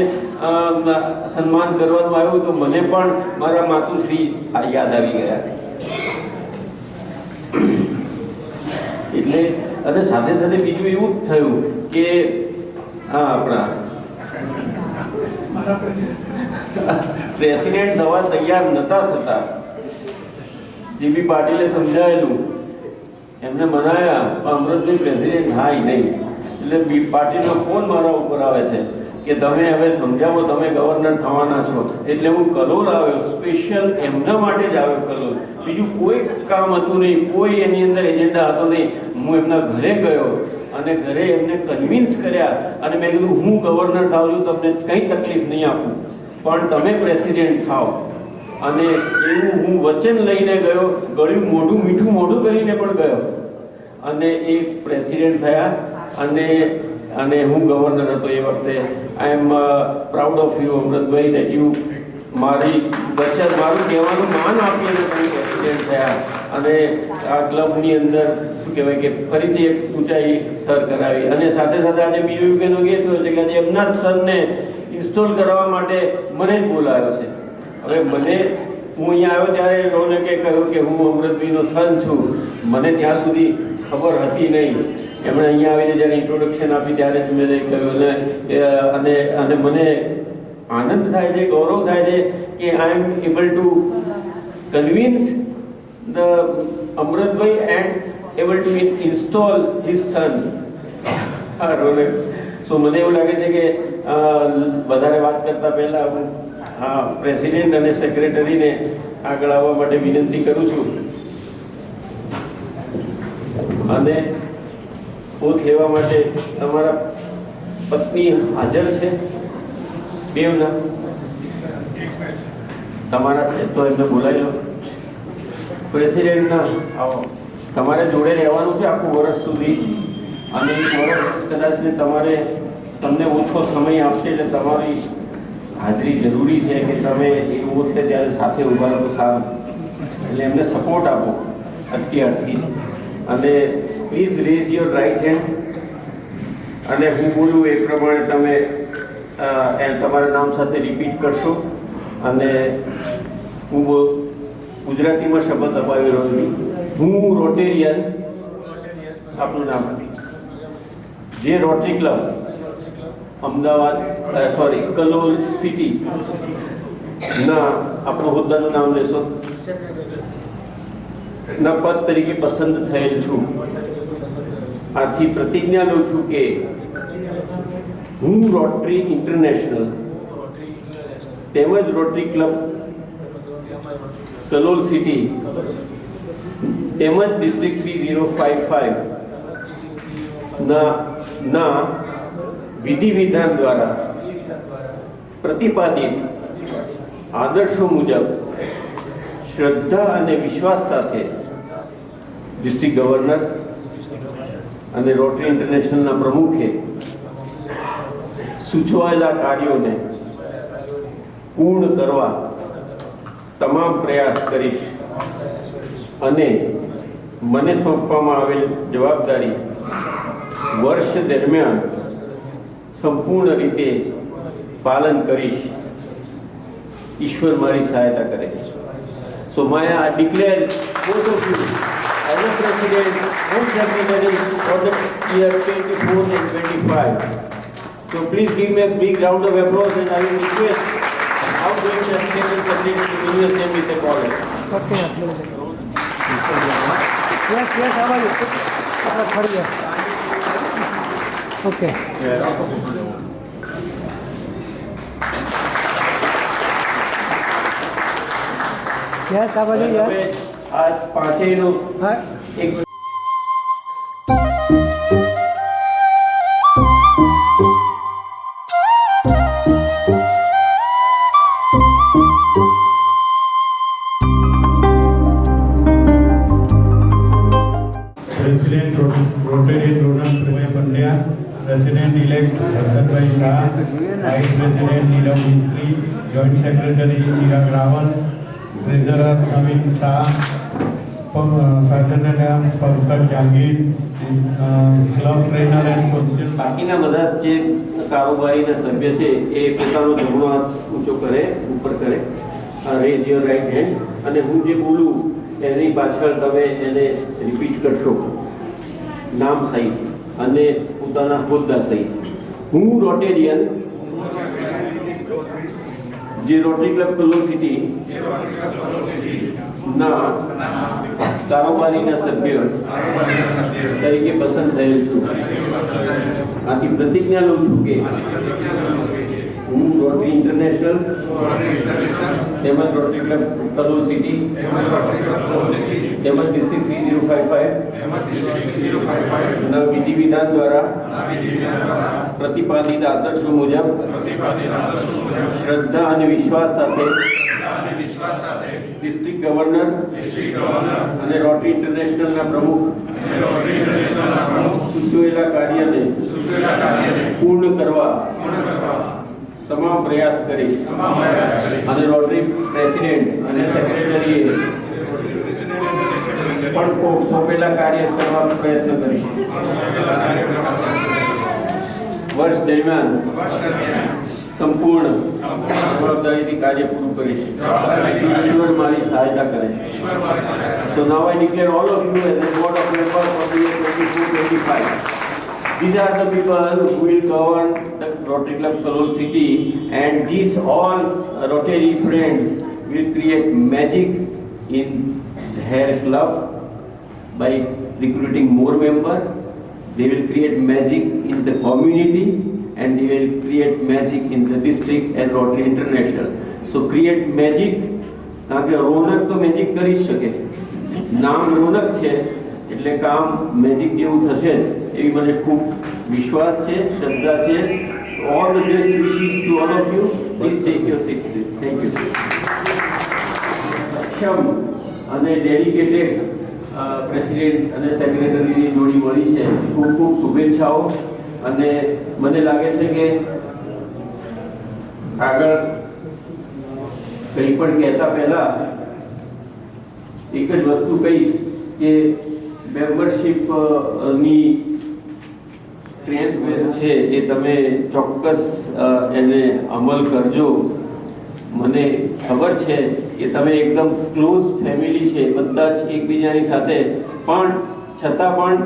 Speaker 6: સન્માન કરવાનું આવ્યું તો મને પણ મારા માતુશ્રી યાદ આવી ગયા. એટલે અને સાથે સાથે બીજું એવું જ થયું કે આપણા પ્રેસિડેન્ટ થવા તૈયાર નતા થતા. JP પાટીલે સમજાવેલું, એમને મનાયા, પણ અમૃતભાઈ પ્રેસિડેન્ટ થાય નહીં. એટલે પાર્ટીનો ફોન મારા ઉપર આવે છે કે તમે હવે સમજાવો, તમે ગવર્નર થવાના છો. એટલે હું કલોલ આવ્યો, સ્પેશિયલ એમના માટે જ આવ્યો કલોલ. બીજું કોઈ કામ હતું નહીં, કોઈ એની અંદર એજન્ડા હતો નહીં. હું એમના ઘરે ગયો અને ઘરે એમને કન્વિન્સ કર્યા અને મેં કીધું હું ગવર્નર થાઉં છું, તમને કંઈ તકલીફ નહીં આપું, પણ તમે પ્રેસિડેન્ટ થાઓ. અને એવું હું વચન લઈને ગયો, ગળ્યું મોઢું મીઠું મોઢું કરીને પણ ગયો અને એ પ્રેસિડેન્ટ થયા. અને હું ગવર્નર હતો એ વખતે. I am proud of you Amrutbhai that you મારી વચ્ચે મારું કહેવાનું માન આપીને તમે પ્રેસિડેન્ટ થયા. અને આ ક્લબની અંદર શું કહેવાય કે ફરીથી એક ઊંચાઈ સર કરાવી. અને સાથે સાથે આજે બીજું એનો એ થયો છે કે આજે એમના જ સરને ઇન્સ્ટોલ કરવા માટે મને જ બોલાવ્યો છે. હવે મને હું અહીંયા આવ્યો ત્યારે રોનકે કહ્યું કે હું અમૃતભાઈનો સન છું. મને ત્યાં સુધી ખબર હતી નહીં. એમણે અહીંયા આવીને જ્યારે ઇન્ટ્રોડક્શન આપી ત્યારે જ મેં કહ્યું અને મને આનંદ થાય છે, ગૌરવ થાય છે કે I am able to convince the Amrutbhai and able to install his son Raunak. So મને એવું લાગે છે કે વધારે વાત કરતા પહેલા હું પ્રેસિડેન્ટ અને સેક્રેટરીને આગળ આવવા માટે વિનંતી કરું છું અને ઓથ લેવા માટે તમારા પત્ની હાજર છે? બેવના તમારા છે તો એમને બોલાવી લો. પ્રેસિડેન્ટના આવો, તમારે જોડે રહેવાનું છે આખું વર્ષ સુધી. અને એક વર્ષ કદાચ તમને ઓછો સમય આપશે એટલે તમારી હાજરી જરૂરી છે કે તમે એ વખતે ત્યારે સાથે ઉભા રહો તો સારું. એટલે એમને સપોર્ટ આપો અત્યારથી. અને please raise your right hand અને હું બોલું એ પ્રમાણે તમે તમારા નામ સાથે રિપીટ કરશો. અને હું ગુજરાતીમાં શબ્દ અપાવી રહ્યો છું. હું રોટેરિયન, આપનું નામ જે rotary club Ahmedabad Kalol city ના આપણું હોદ્દાનું નામ લેશો ના પદ તરીકે પસંદ થયેલ છું. આથી પ્રતિજ્ઞા લઉં છું કે હું રોટરી ઇન્ટરનેશનલ તેમજ રોટરી ક્લબ કલોલ સિટી તેમજ ડિસ્ટ્રિક્ટ 3055 ના વિધિ વિધાન દ્વારા પ્રતિપાદિત આદર્શો મુજબ શ્રદ્ધા અને વિશ્વાસ સાથે ડિસ્ટ્રિક્ટ ગવર્નર અને રોટરી ઇન્ટરનેશનલના પ્રમુખે સૂચવાયેલા કાર્યોને પૂર્ણ કરવા તમામ પ્રયાસ કરીશ અને મને સોંપવામાં આવેલ જવાબદારી વર્ષ દરમિયાન સંપૂર્ણ રીતે પાલન કરીશ. ઈશ્વર મારી સહાયતા કરે. So I declare both of you as a president and secretary for the year 24 and 25. So please give me a big round of applause and I will request our going president and secretary to invest them with a call.
Speaker 11: Okay. Yes, how are you? Okay. Yes, how are you? Yes.
Speaker 6: आज पांचेयનો એક
Speaker 1: President Rotary Donald Prabhay Pandya, President-elect Harshanbhai Shah, Vice President Neelam Mistry, Joint Secretary Chirag Rawal, Treasurer Naveen Shah, Sergeant Pankaj Jangir, Club Trainer and Social.
Speaker 6: બાકીના બધા જે કારોબારીના સભ્ય છે એ પોતાનો જમણો હાથ ઊંચો કરે, ઉપર કરે, રેઝ યોર રાઇટ હેન્ડ અને હું જે બોલું એની પાછળ તમે એને રિપીટ કરશો નામ સહિત અને પોતાના હોદ્દા સહિત. હું રોટેરિયન જે રોટરી ક્લબ કલોલ સિટી ના કારોબારીના સભ્ય તરીકે પસંદ થયેલ છું. આથી પ્રતિજ્ઞા લઉં છું કે હું રોટરી ઇન્ટરનેશનલ તેમજ રોટરી ક્લબ કલોલ સિટી તેમજ ડિસ્ટ્રિક્ટ 3055 ના વિધિ વિધાન દ્વારા પ્રતિપાદિત આદર્શો મુજબ શ્રદ્ધા અને વિશ્વાસ સાથે ડિસ્ટ્રિક્ટ ગવર્નર અને રોટરી ઇન્ટરનેશનલના પ્રમુખ સૂચવેલા કાર્યને પૂર્ણ કરવા તમામ પ્રયાસ કરીશ અને રોટરી પ્રેસિડેન્ટ અને સેક્રેટરીએ પણ સોંપેલા કાર્ય કરવાનો પ્રયત્ન કરીશ. વર્ષ દરમિયાન સંપૂર્ણ જવાબદારીથી કાર્ય પૂરું કરીશ. ઈશ્વર મારી સહાયતા કરે છે. So now I declare all of you as the board of members of the year 24-25. These are the people who will govern the Rotary Club Kalol city, and these all Rotary friends will create magic in their club by recruiting more members. They will create magic in the community, and they will create magic in the district and Rotary International. So create magic, કારણ કે રોનક તો magic કરી જ શકે. નામ રોનક છે એટલે કામ મેજિક જેવું થશે એવી મને ખૂબ વિશ્વાસ છે, શ્રદ્ધા છે. All the best wishes to all of you. Please take your seats. Thank you. સક્ષમ અને ડેડિકેટેડ પ્રેસિડેન્ટ અને સેક્રેટરીની જોડી મળી છે. ખૂબ ખૂબ શુભેચ્છાઓ. અને મને લાગે છે કે આગળ કંઈ પણ કહેતા પહેલા એક જ વસ્તુ કહીશ કે મેમ્બરશીપની સ્ટ્રેન્થ બેઝ છે એ તમે ચોક્કસ એને અમલ કરજો. મને ખબર છે કે તમે એકદમ ક્લોઝ ફેમિલી છે, બધા જ એકબીજાની સાથે, પણ છતાં પણ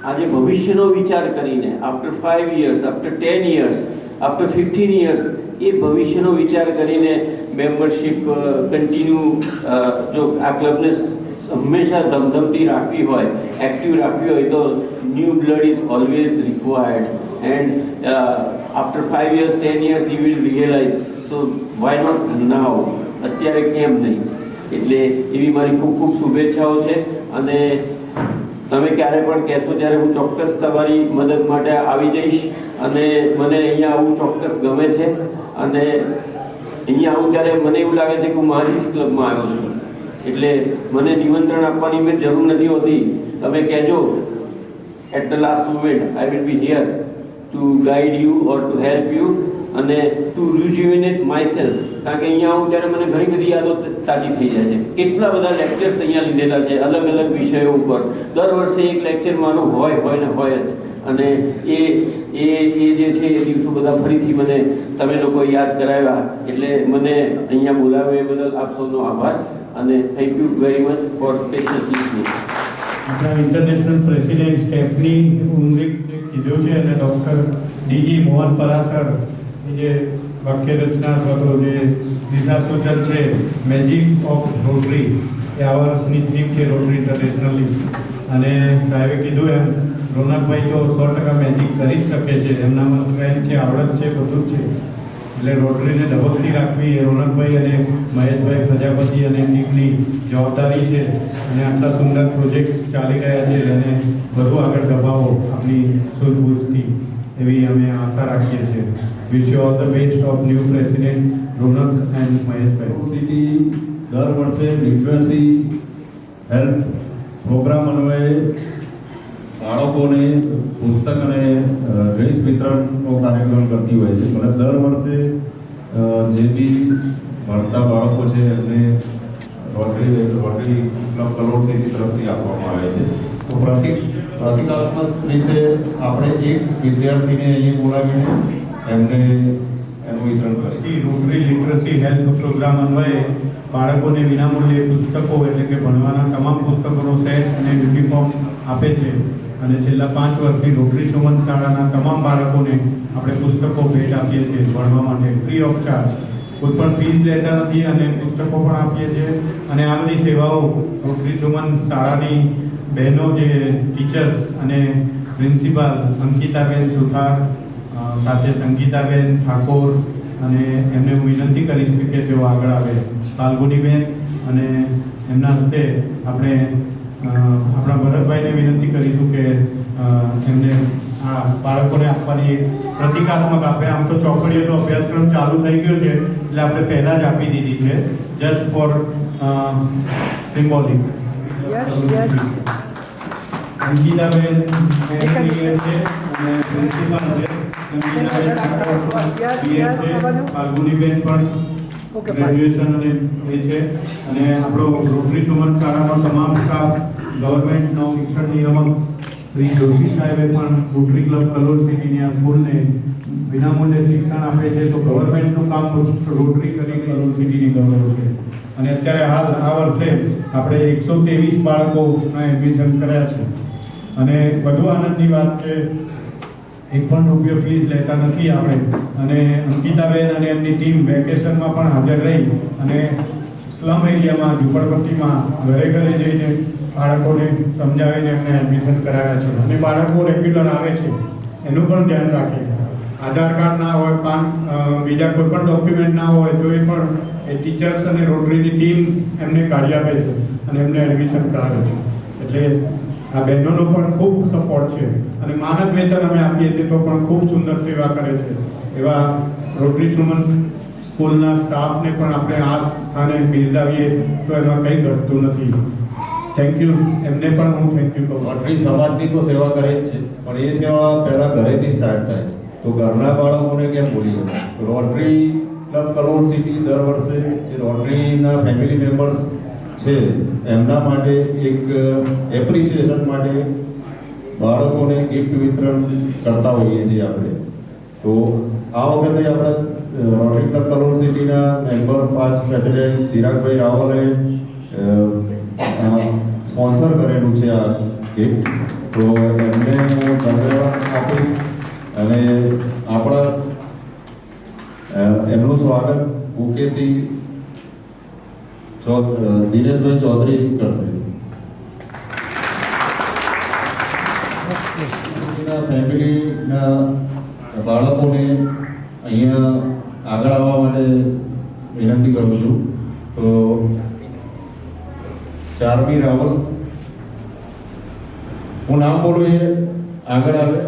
Speaker 6: આજે ભવિષ્યનો વિચાર કરીને after 5 years, after 10 years, after 15 years એ ભવિષ્યનો વિચાર કરીને મેમ્બરશીપ કન્ટિન્યુ જો આ ક્લબને હંમેશા ધમધમતી રાખવી હોય, એક્ટિવ રાખવી હોય તો new blood is always required. And after 5 years, 10 years you will realize, so why not now? અત્યારે કેમ નહીં? એટલે એવી મારી ખૂબ ખૂબ શુભેચ્છાઓ છે. અને તમે ક્યારે પણ કહેશો ત્યારે હું ચોક્કસ તમારી મદદ માટે આવી જઈશ. અને મને અહીંયા આવવું ચોક્કસ ગમે છે. અને અહીંયા આવું ત્યારે મને એવું લાગે છે કે હું મારી જ ક્લબમાં આવ્યો છું. એટલે મને નિમંત્રણ આપવાની મેં જરૂર નથી હોતી. તમે કહેજો at the last moment I will be here to guide you or to help you અને ટુ રિજ્યુવિનેટ માયસેલ્ફ. કારણ કે અહીંયા આવું ત્યારે મને ઘણી બધી યાદો તાજી થઈ જાય છે. કેટલા બધા લેક્ચર્સ અહીંયા લીધેલા છે અલગ અલગ વિષયો ઉપર. દર વર્ષે એક લેક્ચર મારું હોય ને હોય જ. અને એ જે છે એ દિવસો બધા ફરીથી મને તમે લોકો યાદ કરાવ્યા. એટલે મને અહીંયા બોલાવ્યો એ બદલ આપ સૌનો આભાર. અને thank you very much for patience listening.
Speaker 1: આપણા ઇન્ટરનેશનલ પ્રેસિડેન્ટ સ્ટેફની ઉલ્લેખ કીધું છે અને ડૉક્ટર ડીજી મોહન પરાસર જે વાક્ય રચના અથવા તો જે દિશા સૂચન છે મેજિક ઓફ રોટરી, એ આ વર્ષની થીમ છે રોટરી ઇન્ટરનેશનલની. અને સાહેબે કીધું એમ રોનકભાઈ તો 100% મેજિક કરી જ શકે છે. એમનામાં સ્ટ્રેન્થ છે, આવડત છે, બધું જ છે. એટલે રોટરીને ધબકતી રાખવી એ રોનકભાઈ અને મહેશભાઈ પ્રજાપતિ અને ટીમની જવાબદારી છે. અને આટલા સુંદર પ્રોજેક્ટ ચાલી રહ્યા છે અને વધુ આગળ ધપાવો આપની સૂઝબૂઝથી એવી અમે આશા રાખીએ છીએ. Wish you all the best of new president Ronak and Maheshbhai.
Speaker 4: City દર વર્ષે લિટરસી હેલ્થ પ્રોગ્રામ અન્વયે બાળકોને પુસ્તક અને ડ્રેસ વિતરણનો કાર્યક્રમ કરતી હોય છે. મને દર વર્ષે જે બી ભણતા બાળકો છે એમને રોટરી ક્લબ કલોલ સિટી તરફથી આપવામાં આવે છે. તો પ્રતિકાત્મક રીતે આપણે એક વિદ્યાર્થીને અહીંયા બોલાવીને એમને એનું વિતરણ કરીએ.
Speaker 1: રોટરી લિટરસી હેલ્થ પ્રોગ્રામ અન્વયે બાળકોને વિનામૂલ્યે પુસ્તકો એટલે કે ભણવાના તમામ પુસ્તકોનો સેટ અને યુનિફોર્મ આપે છે. અને છેલ્લા 5 વર્ષથી રોટરી સુમન શાળાના તમામ બાળકોને આપણે પુસ્તકો ભેટ આપીએ છીએ ભણવા માટે ફ્રી ઓફ ચાર્જ. કોઈ પણ ફીસ લેતા નથી અને પુસ્તકો પણ આપીએ છીએ. અને આ બધી સેવાઓ રોટરી સુમન શાળાની બહેનો જે ટીચર્સ અને પ્રિન્સિપાલ અંકિતાબેન સુથાર સાથે સંગીતાબેન ઠાકોર અને એમને હું વિનંતી કરીશ કે તેઓ આગળ આવે. ફાલ્ગુનીબેન અને એમના હસ્તે આપણે આપણા ભરતભાઈને વિનંતી કરીશું કે એમને આ બાળકોને આપવાની પ્રતિકાત્મક આપે. આમ તો ચોપડીઓનો અભ્યાસક્રમ ચાલુ થઈ ગયો છે એટલે આપણે પહેલાં જ આપી દીધી છે જસ્ટ ફોર સિમ્બોલિક. અંકિતાબેન છે અને પ્રિન્સિપાલ છે, ફાલ્ગુનીબેન પણ
Speaker 11: Okay, fine.
Speaker 1: ગ્રેજ્યુએશન અને એ છે. અને આપણો રોટરી સુમન શાળાનો તમામ સ્ટાફ, ગવર્મેન્ટનો શિક્ષણ નિયામક શ્રી જોશી સાહેબે પણ રોટરી ક્લબ કલોલ સિટીની આ સ્કૂલને વિનામૂલ્યે શિક્ષણ આપે છે. તો ગવર્મેન્ટનું કામ રોટરી કરી કલોલ સિટીની ગૌરવ છે. અને અત્યારે હાલ આ વર્ષે આપણે 123 બાળકોના એડમિશન કર્યા છે. અને વધુ આનંદની વાત કે એક પણ રૂપિયો ફીસ લેતા નથી આપણે. અને અંકિતાબેન અને એમની ટીમ વેકેશનમાં પણ હાજર રહી અને સ્લમ એરિયામાં, ઝૂંપડપટ્ટીમાં ઘરે ઘરે જઈને બાળકોને સમજાવીને એમને એડમિશન કરાવ્યા છે. અને બાળકો રેગ્યુલર આવે છે એનું પણ ધ્યાન રાખે છે. આધાર કાર્ડ ના હોય, બીજા કોઈ પણ ડોક્યુમેન્ટ ના હોય તો એ પણ એ ટીચર્સ અને રોટરીની ટીમ એમને કાઢી આપે છે અને એમને એડમિશન કરાવે છે. એટલે આ બહેનોનો પણ ખૂબ સપોર્ટ છે. અને માનદ વેતન અમે આપીએ છીએ તો પણ ખૂબ સુંદર સેવા કરે છે. એવા રોટરી સુમન સ્કૂલના સ્ટાફને પણ આપણે આ સ્થાને બિરદાવીએ તો એમાં કંઈ ઘટતું નથી. Thank you. એમને પણ હું થેન્ક યુ કહું.
Speaker 4: રોટરી સમાજની તો સેવા કરે જ છે, પણ એ સેવા પહેલાં ઘરેથી સ્ટાર્ટ થાય. તો ઘરના બાળકોને કેમ ભૂલી શકાય? રોટરી ક્લબ કલોલ સિટી દર વર્ષે જે રોટરીના ફેમિલી મેમ્બર્સ છે એમના માટે એક એપ્રિસિએશન માટે બાળકોને ગિફ્ટ વિતરણ કરતા હોઈએ છીએ આપણે. તો આ વખતે આપણા રોટરી ક્લબ કલોલ સિટીના મેમ્બર 5 પ્રેસિડેન્ટ ચિરાગભાઈ રાવલે સ્પોન્સર કરેલું છે આ ગિફ્ટ. તો એમને હું ધન્યવાદ આપીશ અને આપણા એમનું સ્વાગત બુકેથી દિનેશભાઈ ચૌધરી કરશે. ફેમિલીના બાળકોને અહીંયા આગળ આવવા માટે વિનંતી કરું છું. તો ચારમી રાવલ, હું નામ બોલું એ આગળ આવે.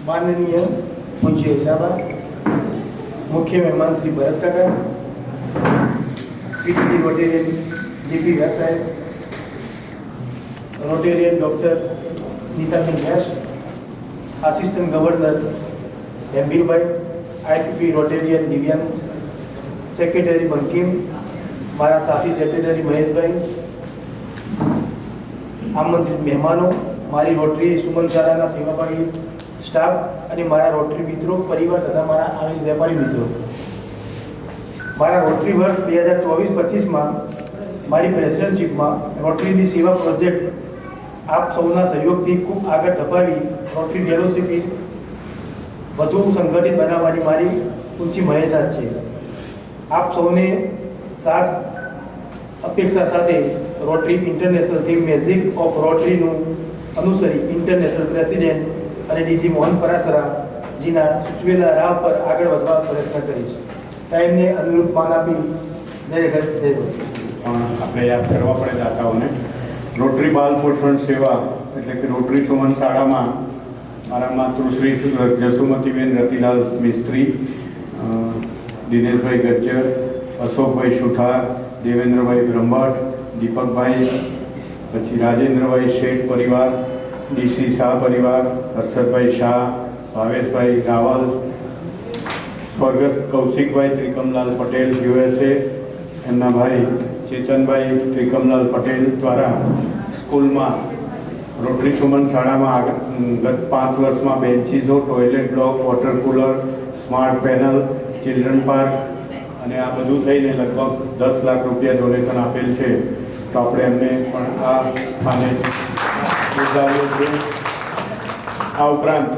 Speaker 3: माननीय पूज्य इलाहाबाद मुख्य मेहमान श्री भरत काका, पीटीडी रोटेरियन जीपी व्यास साहेब, रोटेरियन डॉक्टर नीताबेन व्यास, असिस्टंट गवर्नर एमबीर भाई, आईपीपी रोटेरियन दिव्यांग, सेक्रेटरी बंकिम, मारा साथी सेक्रेटरी महेश भाई, आमंत्रित मेहमानों, मारी रोटरी सुमन शाळाના સેવાભાવી સ્ટાફ અને મારા રોટરી મિત્રો, પરિવાર તથા મારા આવેલ વેપારી મિત્રો, મારા રોટરી વર્ષ 2024-25માં મારી પ્રેસિડેન્ટશીપમાં રોટરીની સેવા પ્રોજેક્ટ આપ સૌના સહયોગથી ખૂબ આગળ ધપાવી રોટરી ફેલોશીપ વધુ સંગઠિત બનાવવાની મારી ઊંચી મહેનત છે. આપ સૌને સાથ અપેક્ષા સાથે રોટરી ઇન્ટરનેશનલથી મેજિક ઓફ રોટરીનું અનુસરી ઇન્ટરનેશનલ પ્રેસિડેન્ટ અને ડીજી મોહન પરાસરાજીના સૂચવેલા રાહ પર આગળ વધવા પ્રયત્ન કરીશ. ટાઈમને અનુરૂપ માન આપી જય
Speaker 2: આપણે યાદ કરવા પડે દાતાઓને. રોટરી બાલ પોષણ સેવા એટલે કે રોટરી સુમન શાળામાં મારા માતૃશ્રી જસુમતીબેન રતિલાલ મિસ્ત્રી, દિનેશભાઈ ગજ્જર, અશોકભાઈ સુથાર, દેવેન્દ્રભાઈ બ્રહ્મભટ્ટ, દીપકભાઈ, પછી રાજેન્દ્રભાઈ શેઠ પરિવાર, ડીસી શાહ પરિવાર, હર્ષદભાઈ શાહ, ભાવેશભાઈ રાવલ, સ્વર્ગસ્થ કૌશિકભાઈ ત્રિકમલાલ પટેલ USA, એમના ભાઈ ચેતનભાઈ ત્રિકમલાલ પટેલ દ્વારા સ્કૂલમાં રોટરી સુમન શાળામાં ગત 5 વર્ષમાં બેન્ચીસો, toilet block, water cooler, smart panel, children park અને આ બધું થઈને લગભગ 10 લાખ રૂપિયા ડોનેશન આપેલ છે. તો આપણે એમને પણ આ સ્થાને બિરદાવીએ છીએ. આ ઉપરાંત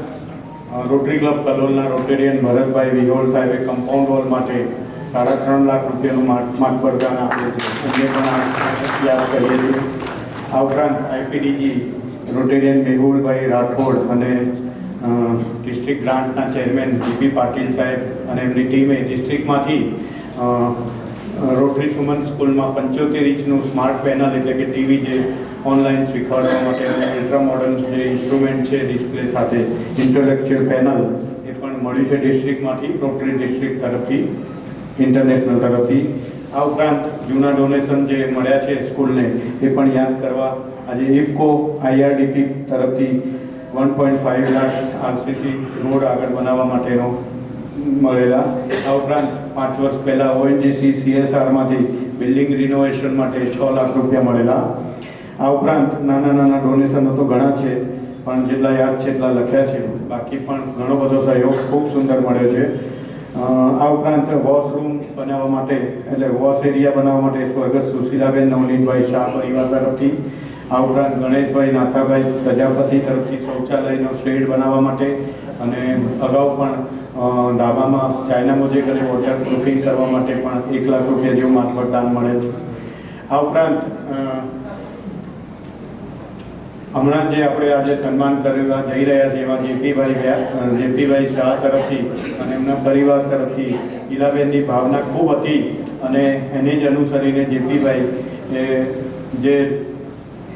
Speaker 2: રોટરી ક્લબ કલોલના રોટેરિયન ભરતભાઈ વિહોળ સાહેબે કમ્પાઉન્ડ વોલ માટે 3.5 લાખ રૂપિયાનું માતબરદાન આપ્યું છે. એમને પણ યાદ કરીએ છીએ. આ ઉપરાંત આઈપીડીજી રોટેરિયન મેહુલભાઈ રાઠોડ અને ડિસ્ટ્રિક્ટ ગ્રાન્ટના ચેરમેન જીપી પાટીલ સાહેબ અને એમની ટીમે ડિસ્ટ્રિક્ટમાંથી રોટરી સુમન સ્કૂલમાં 75 ઇંચનું સ્માર્ટ પેનલ એટલે કે ટીવી જે ઓનલાઈન શીખવાડવા માટે અલ્ટ્રા મોડર્ન જે ઇન્સ્ટ્રુમેન્ટ છે ડિસ્પ્લે સાથે ઇન્ટેલેક્ચ્યુઅલ પેનલ એ પણ મળ્યું છે ડિસ્ટ્રિક્ટમાંથી, રોટરી ડિસ્ટ્રિક્ટ તરફથી, ઇન્ટરનેશનલ તરફથી. આ ઉપરાંત જૂના ડોનેશન જે મળ્યા છે સ્કૂલને એ પણ યાદ કરવા આજે ઇફકો IRDP તરફથી 1.5 લાખ RCC રોડ આગળ બનાવવા માટેનો મળેલા. આ ઉપરાંત 5 વર્ષ પહેલાં ONGC CSRમાંથી બિલ્ડિંગ રિનોવેશન માટે 6 લાખ રૂપિયા મળેલા. આ ઉપરાંત નાના નાના ડોનેશનો તો ઘણા છે, પણ જેટલા યાદ છે એટલા લખ્યા છે. બાકી પણ ઘણો બધો સહયોગ ખૂબ સુંદર મળ્યો છે. આ ઉપરાંત વોશરૂમ બનાવવા માટે એટલે વોશ એરિયા બનાવવા માટે સ્વર્ગસ્થ સુશીલાબેન નવનીતભાઈ શાહ પરિવાર તરફથી, આ ઉપરાંત ગણેશભાઈ નાથાભાઈ પ્રજાપતિ તરફથી શૌચાલયનો શેડ બનાવવા માટે, અને અગાઉ પણ ધાબામાં ચાઇના મોજે કરી વોટર પ્રૂફિંગ કરવા માટે પણ 1 લાખ રૂપિયા જેવું માતબર દાન મળે છે. આ ઉપરાંત હમણાં જે આપણે આજે સન્માન કરવા જઈ રહ્યા છીએ એવા જેપીભાઈ શાહ તરફથી અને એમના પરિવાર તરફથી ઈલાબેનની ભાવના ખૂબ હતી, અને એને જ અનુસરીને જેપીભાઈ જે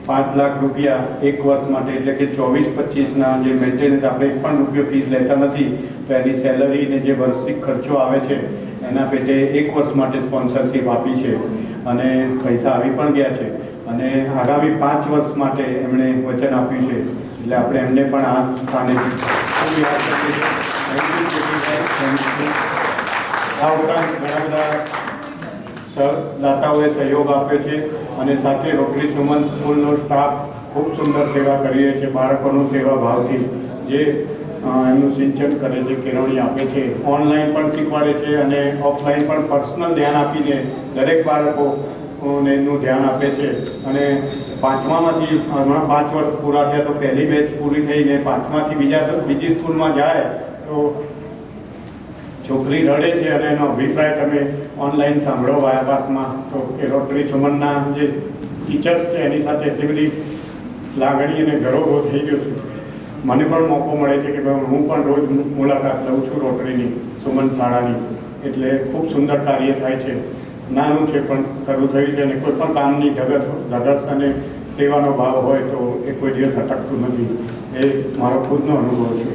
Speaker 2: 5 લાખ રૂપિયા 1 વર્ષ માટે એટલે કે 24-25ના જે મેન્ટેનન્સ આપણે 1 પણ રૂપિયો ફીસ લેતા નથી, તો એની સેલરી ને જે વાર્ષિક ખર્ચો આવે છે એના પેટે 1 વર્ષ માટે સ્પોન્સરશીપ આપી છે, અને પૈસા આવી પણ ગયા છે, અને આગામી 5 વર્ષ માટે એમણે વચન આપ્યું છે. એટલે આપણે એમને પણ આ સ્થાને ખૂબ યાદ કરીએ છીએ. આ ઉપરાંત ઘણા બધા દાતાઓએ સહયોગ આપ્યો છે, અને સાથે રોટરી સુમન સ્કૂલનો સ્ટાફ ખૂબ સુંદર સેવા કરી રહ્યો છે. બાળકોનું સેવા ભાવથી જે એમનું સિંચન કરે છે, કેળવણી આપે છે, ઓનલાઈન પણ શીખવાડે છે અને ઓફલાઈન પણ પર્સનલ ધ્યાન આપીને દરેક બાળકોને એનું ધ્યાન આપે છે. અને 5મામાંથી હમણાં 5 વર્ષ પૂરા થયા તો પહેલી બેચ પૂરી થઈને 5માથી બીજી સ્કૂલમાં જાય તો છોકરી રડે છે, અને એનો અભિપ્રાય તમે ઓનલાઈન સાંભળો વાતમાં તો કે રોટરી સુમનના જે ટીચર્સ છે એની સાથે એટલી બધી લાગણી અને ગૌરવ થઈ ગયો છે. મને પણ મોકો મળે છે કે હું પણ રોજ મુલાકાત લઉં છું રોટરીની સુમન શાળાની, એટલે ખૂબ સુંદર કાર્ય થાય છે. નાનું છે પણ શરૂ થયું છે, અને કોઈ પણ કામની ધગસ અને સેવાનો ભાવ હોય તો એ કોઈ દિવસ અટકતું નથી. એ મારો ખુદનો અનુભવ છે.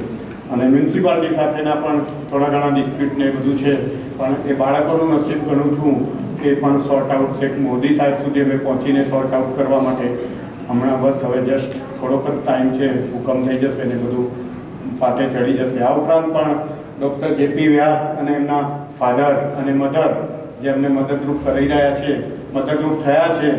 Speaker 2: અને મ્યુનિસિપાલિટી સાથેના પણ થોડા ઘણા ડિસ્પ્યુટને એ બધું છે, પણ એ બાળકોનું નસીબ ગણું છું એ પણ સોર્ટ આઉટ છે. મોદી સાહેબ સુધી અમે પહોંચીને સોર્ટ આઉટ કરવા માટે હમણાં બસ હવે જસ્ટ થોડોક જ ટાઈમ છે, હુકમ થઈ જશે ને બધું પાટે ચડી જશે. આ ઉપરાંત પણ ડૉક્ટર જેપી વ્યાસ અને એમના ફાધર અને મધર જે અમને મદદરૂપ કરી રહ્યા છે, મદદરૂપ થયા છે,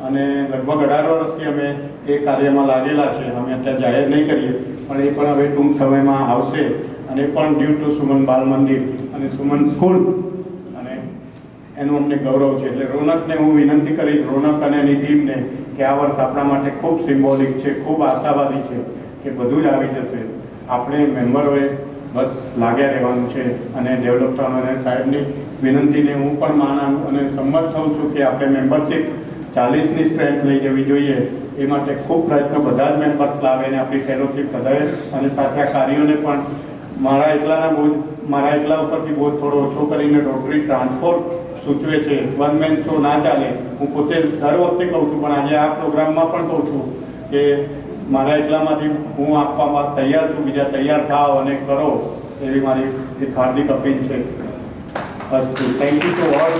Speaker 2: અને લગભગ 18 વર્ષથી અમે એ કાર્યમાં લાગેલા છે. અમે અત્યારે જાહેર નહીં કરીએ, પણ એ પણ હવે ટૂંક સમયમાં આવશે, અને પણ ડ્યુ ટુ સુમન બાલ મંદિર અને સુમન સ્કૂલ, અને એનું અમને ગૌરવ છે. એટલે રોનકને હું વિનંતી કરીશ, રોનક અને એની ટીમને, કે આ વર્ષ આપણા માટે ખૂબ સિમ્બોલિક છે, ખૂબ આશાવાદી છે કે બધું જ આવી જશે. આપણે મેમ્બરોએ બસ લાગ્યા રહેવાનું છે અને ડેવલપ થવાનું. અને સાહેબની વિનંતીને હું પણ માનું અને સંમત થઉં છું કે આપણે મેમ્બરશીપ 40ની સ્ટ્રેન્થ લઈ જવી જોઈએ. એ માટે ખૂબ પ્રયત્નો બધા જ મેમ્બર્સ લાવે અને આપણી ફેલોશીપ વધારે, અને સાથે આ કાર્યોને પણ મારા એકલા ઉપરથી બોજ થોડો ઓછો કરીને રોટરી ટ્રાન્સપોર્ટ સૂચવે છે. વન મેન શો ના ચાલે. હું પોતે દર વખતે કહું છું, પણ આજે આ પ્રોગ્રામમાં પણ કહું છું કે મારા એકલામાંથી હું આપવામાં તૈયાર છું, બીજા તૈયાર થાવ અને કરો, એવી મારી એક હાર્દિક અપીલ છે. અસ્તુ. Thank you to all.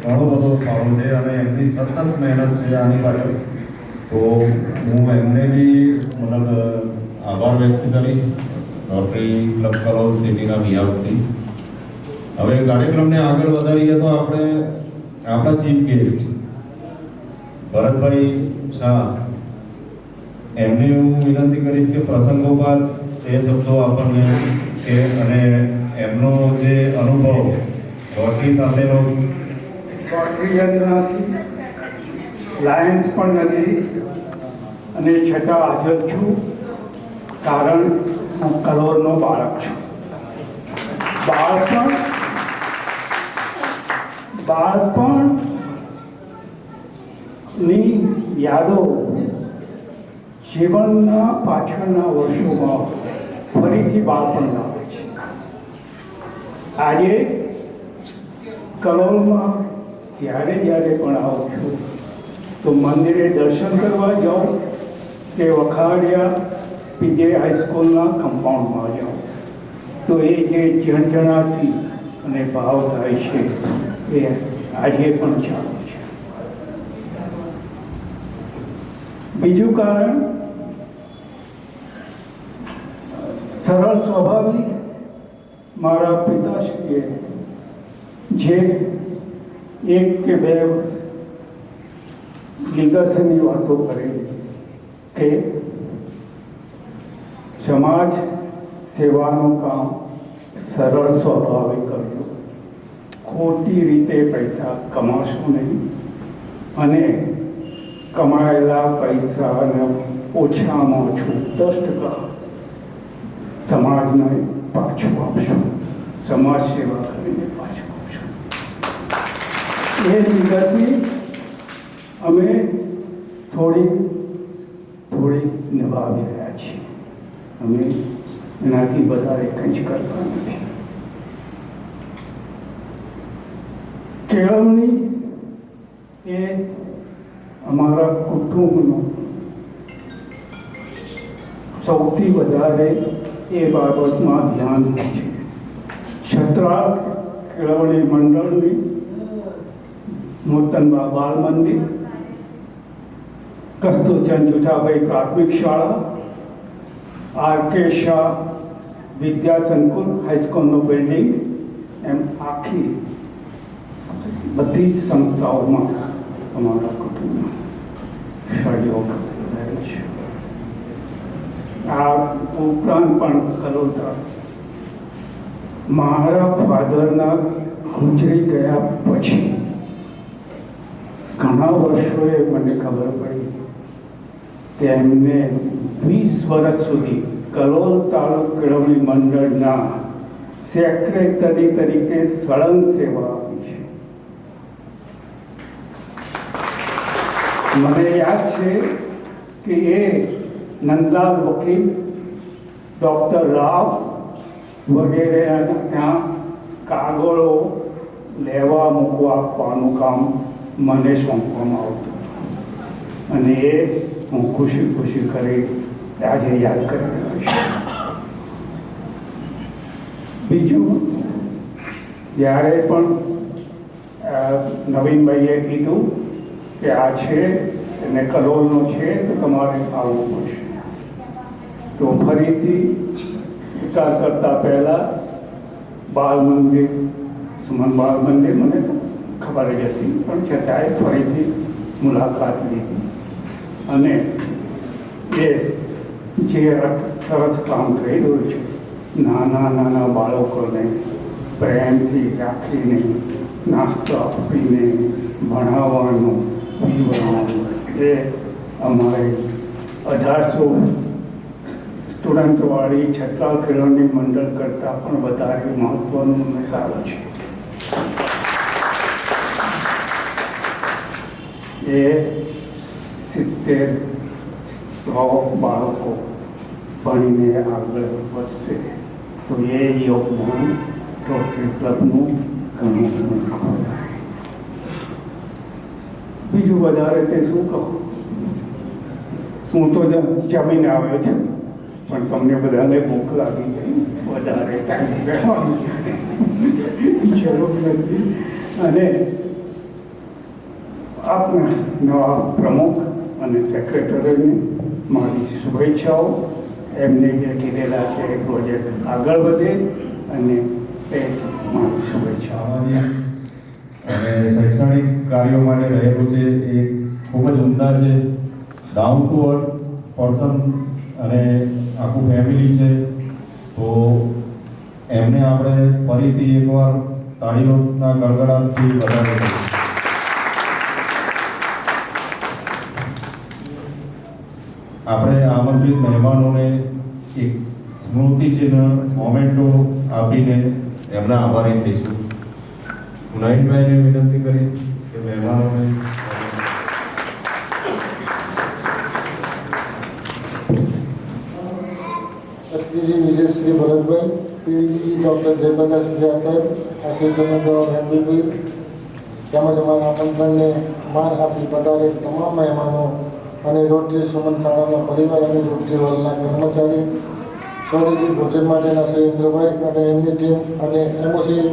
Speaker 4: ઘણો બધો ફાળો છે અને એમની સતત મહેનત છે આની પાછળ, તો હું એમને બી મતલબ આભાર વ્યક્ત કરીશ રોટરી ક્લબ કલોલ સિટીના બિહારથી. હવે કાર્યક્રમને આગળ વધારીએ તો આપણે આપણા ચીફ ગેસ્ટ ભરતભાઈ શાહ, એમને હું વિનંતી કરીશ કે પ્રસંગોપાત એ શબ્દો આપણને કે, અને એમનો જે અનુભવ રોટરી સાથેનો,
Speaker 12: રોટરીયન નથી, લાયન્સ પણ નથી, અને છતાં હાજર છું, કારણ હું કલોલનો બાળક છું. બાળપણની યાદો જીવનના પાછળના વર્ષોમાં ફરીથી બાળપણ લાવે છે. આજે કલોલમાં જ્યારે પણ આવું છું તો મંદિરે દર્શન કરવા જાઓ કે વખાડિયા પીજે હાઈસ્કૂલના કમ્પાઉન્ડમાં જાઓ, તો એ જે ઝણઝણાતી અને ભાવ થાય છે એ આજે પણ ચાલુ છે. બીજું કારણ સરળ સ્વાભાવિક મારા પિતાશ્રીએ જે એક કે બે લીગસીની વાતો કરી કે સમાજ સેવાનું કામ સરળ સ્વાભાવિક કર્યું, ખોટી રીતે પૈસા કમાશો નહીં અને કમાયેલા પૈસાને ઓછામાં ઓછું 10% સમાજને પાછું આપશો, સમાજ સેવા કરીને પાછું આપશો. એ લીગસી અમે થોડી નિભાવી રહ્યા છીએ. અમે એનાથી વધારે કંઈ જ કરતા નથી. કેળવણી એ અમારા કુટુંબનો સૌથી વધારે એ બાબતમાં ધ્યાન છે. છત્રાલ કેળવણી મંડળની નૂતનબા બાળ મંદિર, કસ્તુરચંદ જુઠાભાઈ પ્રાથમિક શાળા, આર.કે. શાહ વિદ્યા સંકુલ હાઈસ્કૂલનું બિલ્ડિંગ, એમ આખી બધી જ સંસ્થાઓમાં અમારા કુટુંબનો સહયોગ રહે છે. આ ઉપરાંત પણ કલોતા મારા ફાધરના ગુજરી ગયા પછી ઘણા વર્ષોએ મને ખબર પડી કે એમને 20 વર્ષ સુધી કલોલ તાલુક કેળવણી મંડળના સેક્રેટરી તરીકે સળંગ સેવા આપી છે. મને યાદ છે કે એ નંદલાલ વકીલ, ડૉક્ટર રાવ વગેરે ત્યાં કાગળો લેવા મૂકવા આપવાનું કામ મને સોંપવામાં આવતું અને એ હું ખુશી ખુશી કરી આજે યાદ કરી રહ્યો છું. બીજું, જ્યારે પણ નવીનભાઈએ કીધું કે આ છે અને કલોલનો છે તો તમારે આવવું પડશે, તો ફરીથી સ્વીકાર કરતા પહેલાં બાળ મંદિર, સુમન બાળ મંદિર મને તો ખબર જ હતી, પણ છતાંય ફરીથી મુલાકાત લીધી અને એ જે સરસ કામ થઈ રહ્યું છે, નાના બાળકોને પ્રેમથી રાખીને, નાસ્તો આપીને ભણાવવાનું, પીવડાવવાનું, એ અમારે 1800 સ્ટુડન્ટવાળી છત્રાલ કેળવણી મંડળ કરતાં પણ વધારે મહત્વનું અને સારું છે. એ 70-100 બાળકો ભણીને આગળ વધશે તો એ યોગદાન રોટરી ક્લબનું ઘણું. બીજું વધારે તે શું કહું, હું તો જમીને આવ્યો છું, પણ તમને બધાને ભૂખ લાગી ગઈ, વધારે ટાઈમ રહેવાની જરૂર નથી. અને આપના નવા પ્રમુખ અને સેક્રેટરીને મારી શુભેચ્છાઓ. એમને જે કીધેલા છે એ પ્રોજેક્ટ આગળ વધે અને એ મારી શુભેચ્છાઓ.
Speaker 4: અને શૈક્ષણિક કાર્યો માટે રહેલું છે એ ખૂબ જ ઉમદા છે. ડાઉન ટુ અર્થ પર્સન અને આખું ફેમિલી છે, તો એમને આપણે ફરીથી એકવાર તાળીઓના ગડગડાટથી વધારે કરીએ. આપણે આમંત્રિત મહેમાનોને એક સ્મૃતિચિહ્ન મોમેન્ટો આપીને એમના આભારી થઈશું. હું નવીનભાઈને વિનંતી કરીશ કે મહેમાનોને
Speaker 13: વિજયશ્રી ભરતભાઈ, પીડી ડૉક્ટર જયપ્રકાશ વ્યાસ સાહેબ, આશીષચંદ્ર હેન્ડીભાઈ, તેમજ અમારા આમંત્રણને માન આપી પધારેલ તમામ મહેમાનો અને રોટરી સુમન શાળાના પરિવાર અને રોટરી હોલના કર્મચારી સ્વદેશી ભોજન માટેના શ્રી ઇન્દ્રભાઈ અને એમની ટીમ અને એમઓસી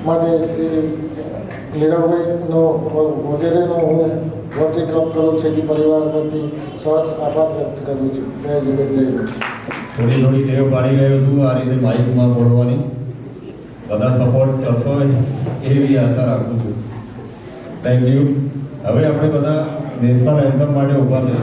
Speaker 13: માટે શ્રી નીરવભાઈનો વગેરેનો હું રોટરી ક્લબ કલોલ સિટી પરિવાર વતી સરસ આભાર વ્યક્ત કરું છું. જય જગત જય હિન્દ.
Speaker 4: થોડી થોડી ટેવ પાડી ગયો છું આ રીતે માઇકમાં બોલવાની. બધા સપોર્ટ કરશો એવી આશા રાખું છું. Thank you. હવે આપણે બધા નેશનલ એન્થમ માટે ઊભા થઈએ.